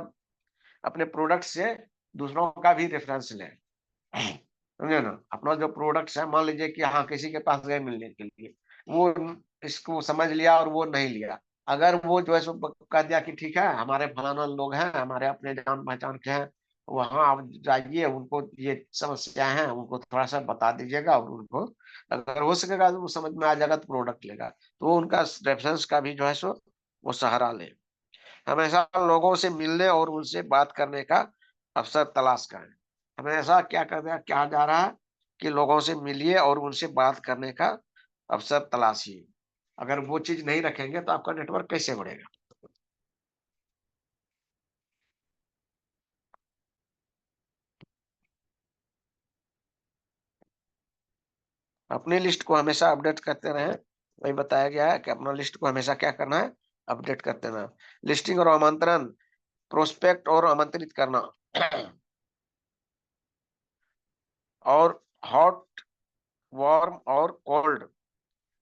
अपने प्रोडक्ट से दूसरों का भी रेफरेंस लें। समझे ना। अपना जो प्रोडक्ट्स है, मान लीजिए कि हाँ किसी के पास गए मिलने के लिए, वो इसको समझ लिया और वो नहीं लिया। अगर वो जो है सो कह दिया कि ठीक है हमारे फलाना लोग हैं, हमारे अपने जान पहचान के हैं, वहां आप जाइए, उनको ये समस्या है उनको थोड़ा सा बता दीजिएगा, और उनको अगर हो सकेगा तो वो समझ में आ जाएगा तो प्रोडक्ट लेगा। तो उनका रेफरेंस का भी जो है सो वो सहारा ले। हमेशा लोगों से मिलने और उनसे बात करने का अवसर तलाश करें। हमेशा क्या कर दिया, कहा जा रहा है कि लोगों से मिलिए और उनसे बात करने का अवसर तलाशिए। अगर वो चीज नहीं रखेंगे तो आपका नेटवर्क कैसे बढ़ेगा। अपनी लिस्ट को हमेशा अपडेट करते रहें। वही बताया गया है कि अपना लिस्ट को हमेशा क्या करना है, अपडेट करते रहना। लिस्टिंग और आमंत्रण, प्रोस्पेक्ट और आमंत्रित करना और हॉट, वार्म और कोल्ड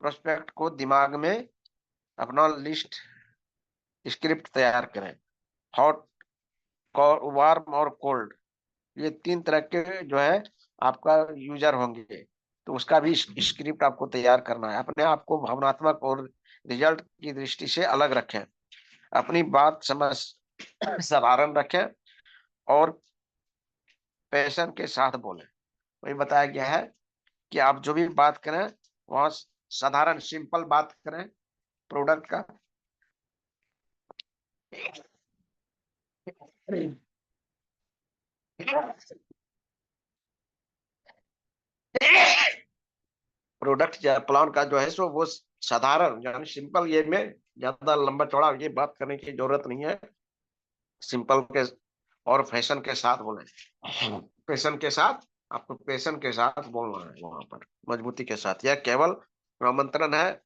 प्रोस्पेक्ट को दिमाग में अपना लिस्ट स्क्रिप्ट तैयार करें। हॉट, वार्म और कोल्ड, ये तीन तरह के जो है आपका यूजर होंगे, तो उसका भी स्क्रिप्ट आपको तैयार करना है। अपने आप को भावनात्मक और रिजल्ट की दृष्टि से अलग रखें। अपनी बात समझ साधारण रखें और पैशन के साथ बोलें। वही बताया गया है कि आप जो भी बात करें वह साधारण सिंपल बात करें प्रोडक्ट का। प्रोडक्ट या प्लान का जो है सो वो साधारण यानी सिंपल, ये में ज्यादा लंबा चौड़ा ये बात करने की जरूरत नहीं है। सिंपल के और फैशन के साथ बोले, पैशन के साथ, आपको पैशन के साथ बोलना है वहां पर, मजबूती के साथ। यह केवल आमंत्रण है,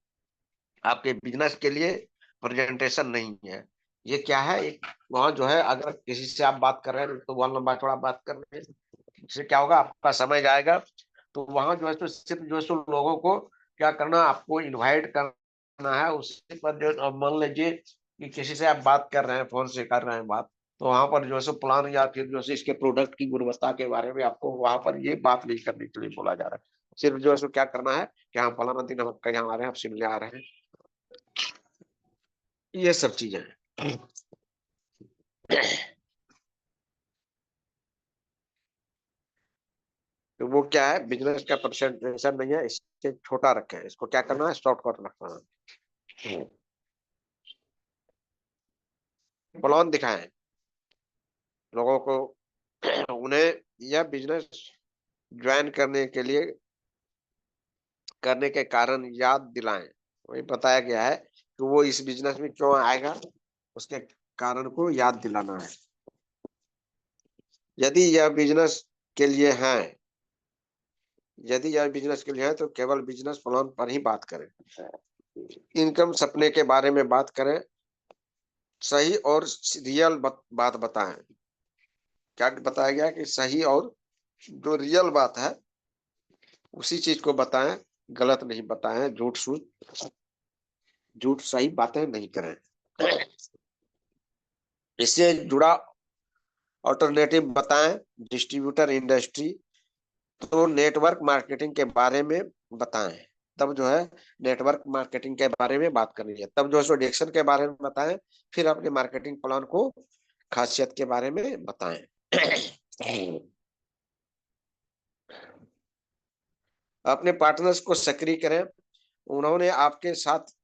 आपके बिजनेस के लिए प्रेजेंटेशन नहीं है। ये क्या है, एक वहां जो है अगर किसी से आप बात कर रहे हैं तो वहां लंबा चौड़ा बात कर रहे हैं, इससे क्या होगा, आपका समय जाएगा। तो वहां जो है तो सिर्फ जो है सो लोगों को क्या करना, आपको इनवाइट करना है उससे पर। जो अब मान लीजिए कि किसी से आप बात कर रहे हैं, फोन से कर रहे हैं बात, तो वहां पर जो है सो प्लान या फिर जो है इसके प्रोडक्ट की गुणवत्ता के बारे में आपको वहां पर ये बात नहीं करने के लिए बोला जा रहा है। सिर्फ जो है सो क्या करना है कि हाँ फलाना दिन हम आपका यहाँ आ रहे हैं, आप शिमला आ रहे हैं, ये सब चीजें हैं। तो वो क्या है, बिजनेस का प्रेजेंटेशन नहीं है, इससे छोटा रखें, इसको क्या करना है, शॉर्टकट रखना है। प्लान दिखाएं लोगों को, उन्हें यह बिजनेस ज्वाइन करने के लिए करने के कारण याद दिलाएं। वही बताया गया है कि वो इस बिजनेस में क्यों आएगा, उसके कारण को याद दिलाना है। यदि यह बिजनेस के लिए है, यदि यह बिजनेस के लिए है तो केवल बिजनेस प्लान पर ही बात करें। इनकम सपने के बारे में बात करें, सही और रियल बात बताएं। क्या बताया गया कि सही और जो रियल बात है उसी चीज को बताएं, गलत नहीं बताएं, झूठ सूठ, झूठ सही बातें नहीं करें। इससे जुड़ा ऑल्टरनेटिव बताएं, डिस्ट्रीब्यूटर इंडस्ट्री, तो नेटवर्क मार्केटिंग के बारे में बताएं। तब जो है नेटवर्क मार्केटिंग के बारे में बात करनी है, तब जो है सो डिक्शन के बारे में बताएं, फिर अपने मार्केटिंग प्लान को खासियत के बारे में बताएं। अपने पार्टनर्स को सक्रिय करें, उन्होंने आपके साथ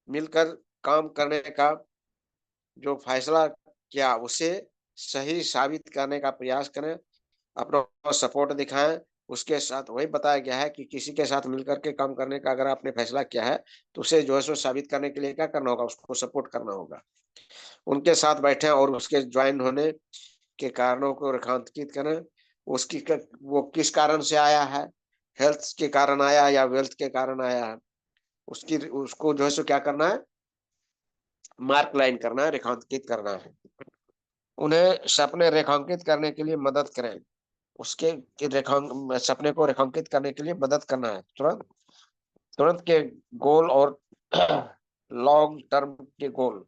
मिलकर काम करने का जो फैसला किया उसे सही साबित करने का प्रयास करें, अपना सपोर्ट दिखाएं। उसके साथ वही बताया गया है कि किसी के साथ मिलकर के काम करने का अगर आपने फैसला किया है तो उसे जो है सो साबित करने के लिए क्या करना होगा, उसको सपोर्ट करना होगा। उनके साथ बैठे और उसके ज्वाइन होने के कारणों को रेखांकित करें। उसकी वो किस कारण से आया है, हेल्थ के कारण आया या वेल्थ के कारण आया है, उसकी उसको जो है सो क्या करना है, मार्क लाइन करना है, रेखांकित करना है। उन्हें सपने रेखांकित करने के लिए मदद करें, उसके सपने को रेखांकित करने के लिए मदद करना है। तुरंत तुरंत के गोल और लॉन्ग टर्म के गोल,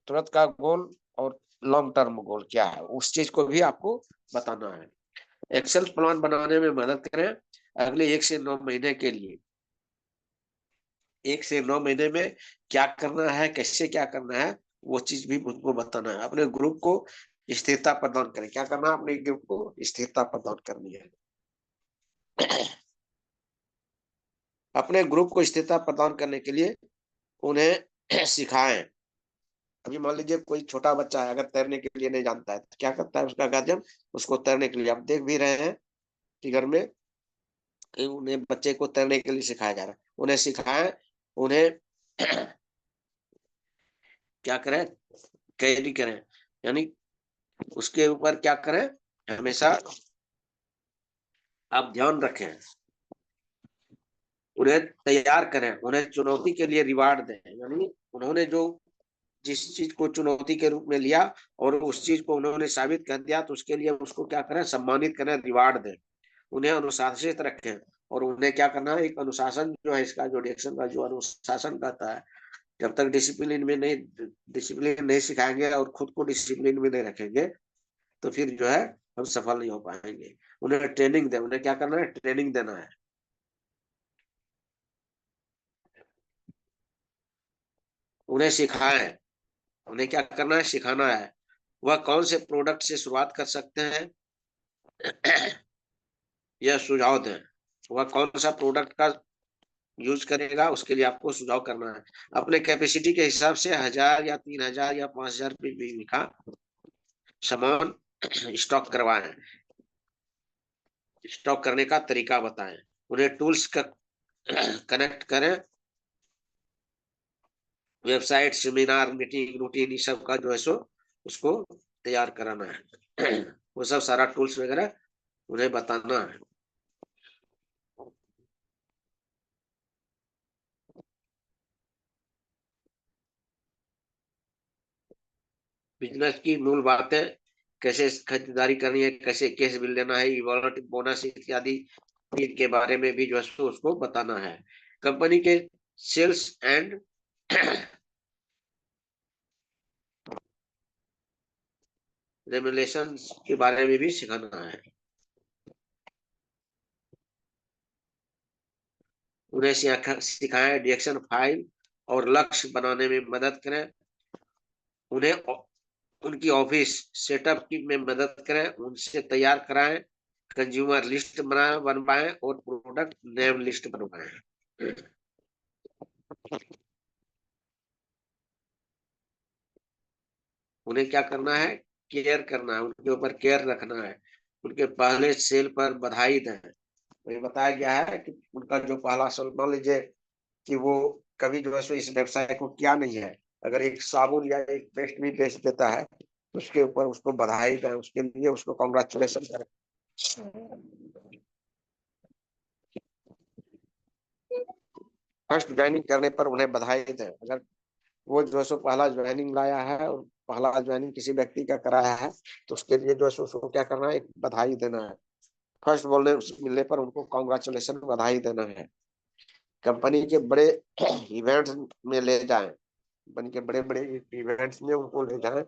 तुरंत का गोल और लॉन्ग टर्म गोल क्या है, उस चीज को भी आपको बताना है। एक्सेल प्लान बनाने में मदद करें अगले 1 से 9 महीने के लिए। 1 से 9 महीने में क्या करना है, कैसे क्या करना है, वो चीज भी उनको बताना है। अपने ग्रुप को स्थिरता प्रदान करें, क्या करना है, अपने ग्रुप को स्थिरता प्रदान करनी है। अपने ग्रुप को स्थिरता प्रदान करने के लिए उन्हें सिखाएं अभी मान लीजिए कोई छोटा बच्चा है, अगर तैरने के लिए नहीं जानता है तो क्या करता है उसका गार्जियन, उसको तैरने के लिए, आप देख भी रहे हैं कि घर में कि उन्हें बच्चे को तैरने के लिए सिखाया जा रहा है, उन्हें सिखाएं, उन्हें क्या करें, कैरी करें, यानी उसके ऊपर क्या करें, हमेशा आप ध्यान रखें, उन्हें तैयार करें, उन्हें चुनौती के लिए रिवार्ड दें, यानी उन्होंने जो जिस चीज को चुनौती के रूप में लिया और उस चीज को उन्होंने साबित कर दिया, तो उसके लिए उसको क्या करें, सम्मानित करें, रिवार्ड दें, उन्हें अनुशासित रखें। और उन्हें क्या करना है, एक अनुशासन जो है, इसका जो डिरेक्शन का जो अनुशासन कहता है, जब तक डिसिप्लिन नहीं सिखाएंगे और खुद को डिसिप्लिन में नहीं रखेंगे, तो फिर जो है हम सफल नहीं हो पाएंगे। उन्हें ट्रेनिंग दें, उन्हें क्या करना है, ट्रेनिंग देना है, उन्हें सिखाएं, उन्हें क्या करना है, सिखाना है। वह कौन से प्रोडक्ट से शुरुआत कर सकते हैं, यह सुझाव दें। वह कौन सा प्रोडक्ट का यूज करेगा, उसके लिए आपको सुझाव करना है। अपने कैपेसिटी के हिसाब से 1000 या 3000 या 5000 रुपये का सामान स्टॉक करवाएं, स्टॉक करने का तरीका बताएं, उन्हें टूल्स का कनेक्ट करें, वेबसाइट, सेमिनार, मीटिंग, रूटीन, ये सब का जो है सो उसको तैयार कराना है। वो सब सारा टूल्स वगैरह उन्हें बताना है। बिजनेस की मूल बातें, कैसे खरीदारी करनी है, कैसे कैश बिल लेना है, वॉलेट, बोनस इत्यादि के बारे में भी जो है सो उसको बताना है। कंपनी के सेल्स एंड रेमुलेशन के बारे में भी सिखाना है। उन्हें सिखाएं, रिएक्शन फाइल और लक्ष्य बनाने में मदद करें, उन्हें उनकी ऑफिस सेटअप की में मदद करें, उनसे तैयार कराएं, कंज्यूमर लिस्ट बनवाएं और प्रोडक्ट नेम लिस्ट बनवाएं। उन्हें क्या करना है, केयर करना है, उनके ऊपर केयर रखना है, उनके पहले सेल पर बधाई दें। वही बताया गया है कि उनका जो पहला सेल, मान लीजिए कि वो कभी जो है सो इस व्यवसाय को किया नहीं है, अगर एक साबुन या एक पेस्ट भी बेच देता है तो उसके ऊपर उसको बधाई दें, उसके लिए उसको कॉन्ग्रेचुलेशन करें। फर्स्ट ज्वाइनिंग करने पर उन्हें बधाई दें, अगर वो जो है सो पहला ज्वाइनिंग लाया है और पहला ज्वाइनिंग किसी व्यक्ति का कराया है, तो उसके लिए जो है सो उसको क्या करना है, एक बधाई देना है। फर्स्ट बोलने मिलने पर उनको कॉन्ग्रेचुलेशन, बधाई देना है। कंपनी के बड़े इवेंट्स में ले जाएं, कंपनी के बड़े बड़े इवेंट्स में उनको ले जाएं,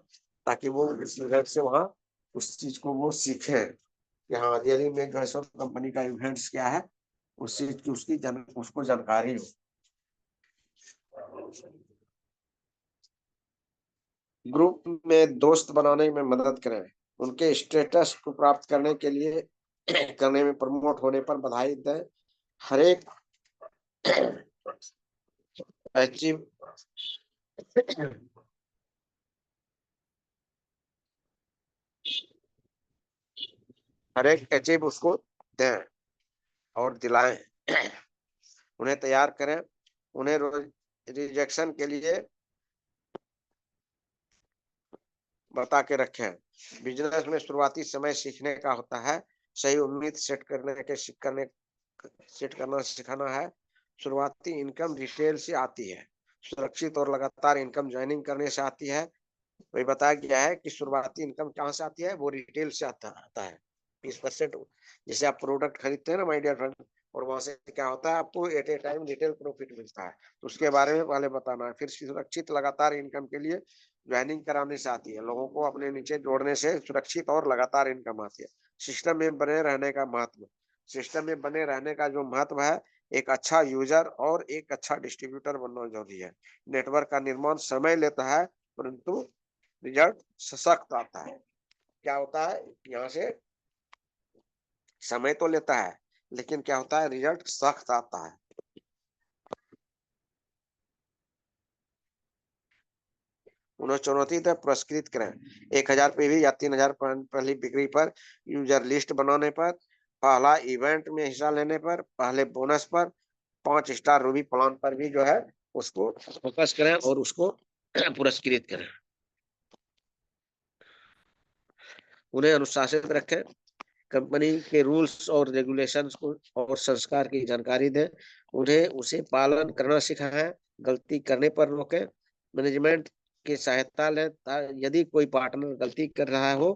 ताकि वो इस इवेंट से वहाँ उस चीज को वो सीखे कि हाँ रियली में जो है सो कंपनी का इवेंट्स क्या है, उस चीज की उसको जानकारी हो। ग्रुप में दोस्त बनाने में मदद करें, उनके स्टेटस को प्राप्त करने के लिए करने में प्रमोट होने पर बधाई दें। हर एक अचीव हर एक अचीव उसको दें और दिलाएं। उन्हें तैयार करें, उन्हें रिजेक्शन के लिए बता के रखें। बिजनेस में शुरुआती समय सीखने का होता है, सही उम्मीद सेट करना सिखाना है। शुरुआती इनकम रिटेल से आती है, सुरक्षित और लगातार इनकम ज्वाइनिंग करने से आती है। वही बताया गया है कि शुरुआती इनकम कहाँ से आती है, वो रिटेल से आता है 20%। जैसे आप प्रोडक्ट खरीदते हैं ना माय डियर फ्रेंड, और वहां से क्या होता है, आपको at a time retail profit मिलता है, तो उसके बारे में पहले बताना है। फिर सुरक्षित लगातार इनकम के लिए ज्वाइनिंग कराने से आती है, लोगों को अपने नीचे जोड़ने से सुरक्षित और लगातार इनकम आती है। सिस्टम में बने रहने का महत्व, सिस्टम में बने रहने का जो महत्व है, एक अच्छा यूजर और एक अच्छा डिस्ट्रीब्यूटर बनना जरूरी है। नेटवर्क का निर्माण समय लेता है, परंतु रिजल्ट सशक्त आता है। क्या होता है, यहाँ से समय तो लेता है, लेकिन क्या होता है, रिजल्ट सख्त आता है। उन्हें चुनौती तो पुरस्कृत करें 1,000 पीवी या 3,000 पहली बिक्री पर, यूजर लिस्ट बनाने पर, पहला इवेंट में हिस्सा लेने पर, पहले बोनस पर, 5 स्टार रूबी प्लान पर भी जो है उसको फोकस करें और उसको पुरस्कृत करें। उन्हें अनुशासित रखें, कंपनी के रूल्स और रेगुलेशंस को और संस्कार की जानकारी दें, उन्हें उसे पालन करना सिखाएं, गलती करने पर रोकें, मैनेजमेंट की सहायता लें यदि कोई पार्टनर गलती कर रहा हो।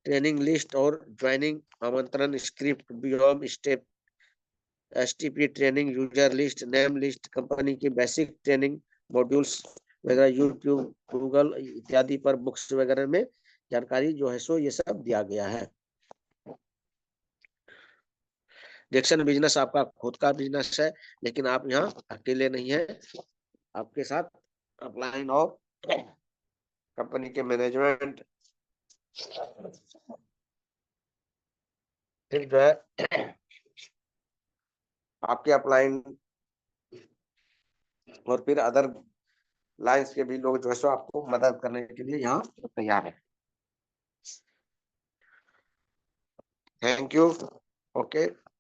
ट्रेनिंग लिस्ट और ज्वाइनिंग आमंत्रण script beyond step, STP training, user list, name list, company की बेसिक ट्रेनिंग मॉड्यूल्स वगैरह, यूट्यूब, गूगल इत्यादि पर बुक्स वगैरह में जानकारी जो है सो ये सब दिया गया है। जैक्सन बिजनेस आपका खुद का बिजनेस है, लेकिन आप यहाँ अकेले नहीं है, आपके साथ अपलाइन और कंपनी के मैनेजमेंट फिर जो है आपके अपलाइन और फिर अदर लाइंस के भी लोग जो है सो आपको मदद करने के लिए यहाँ तैयार है। Thank you. ओके।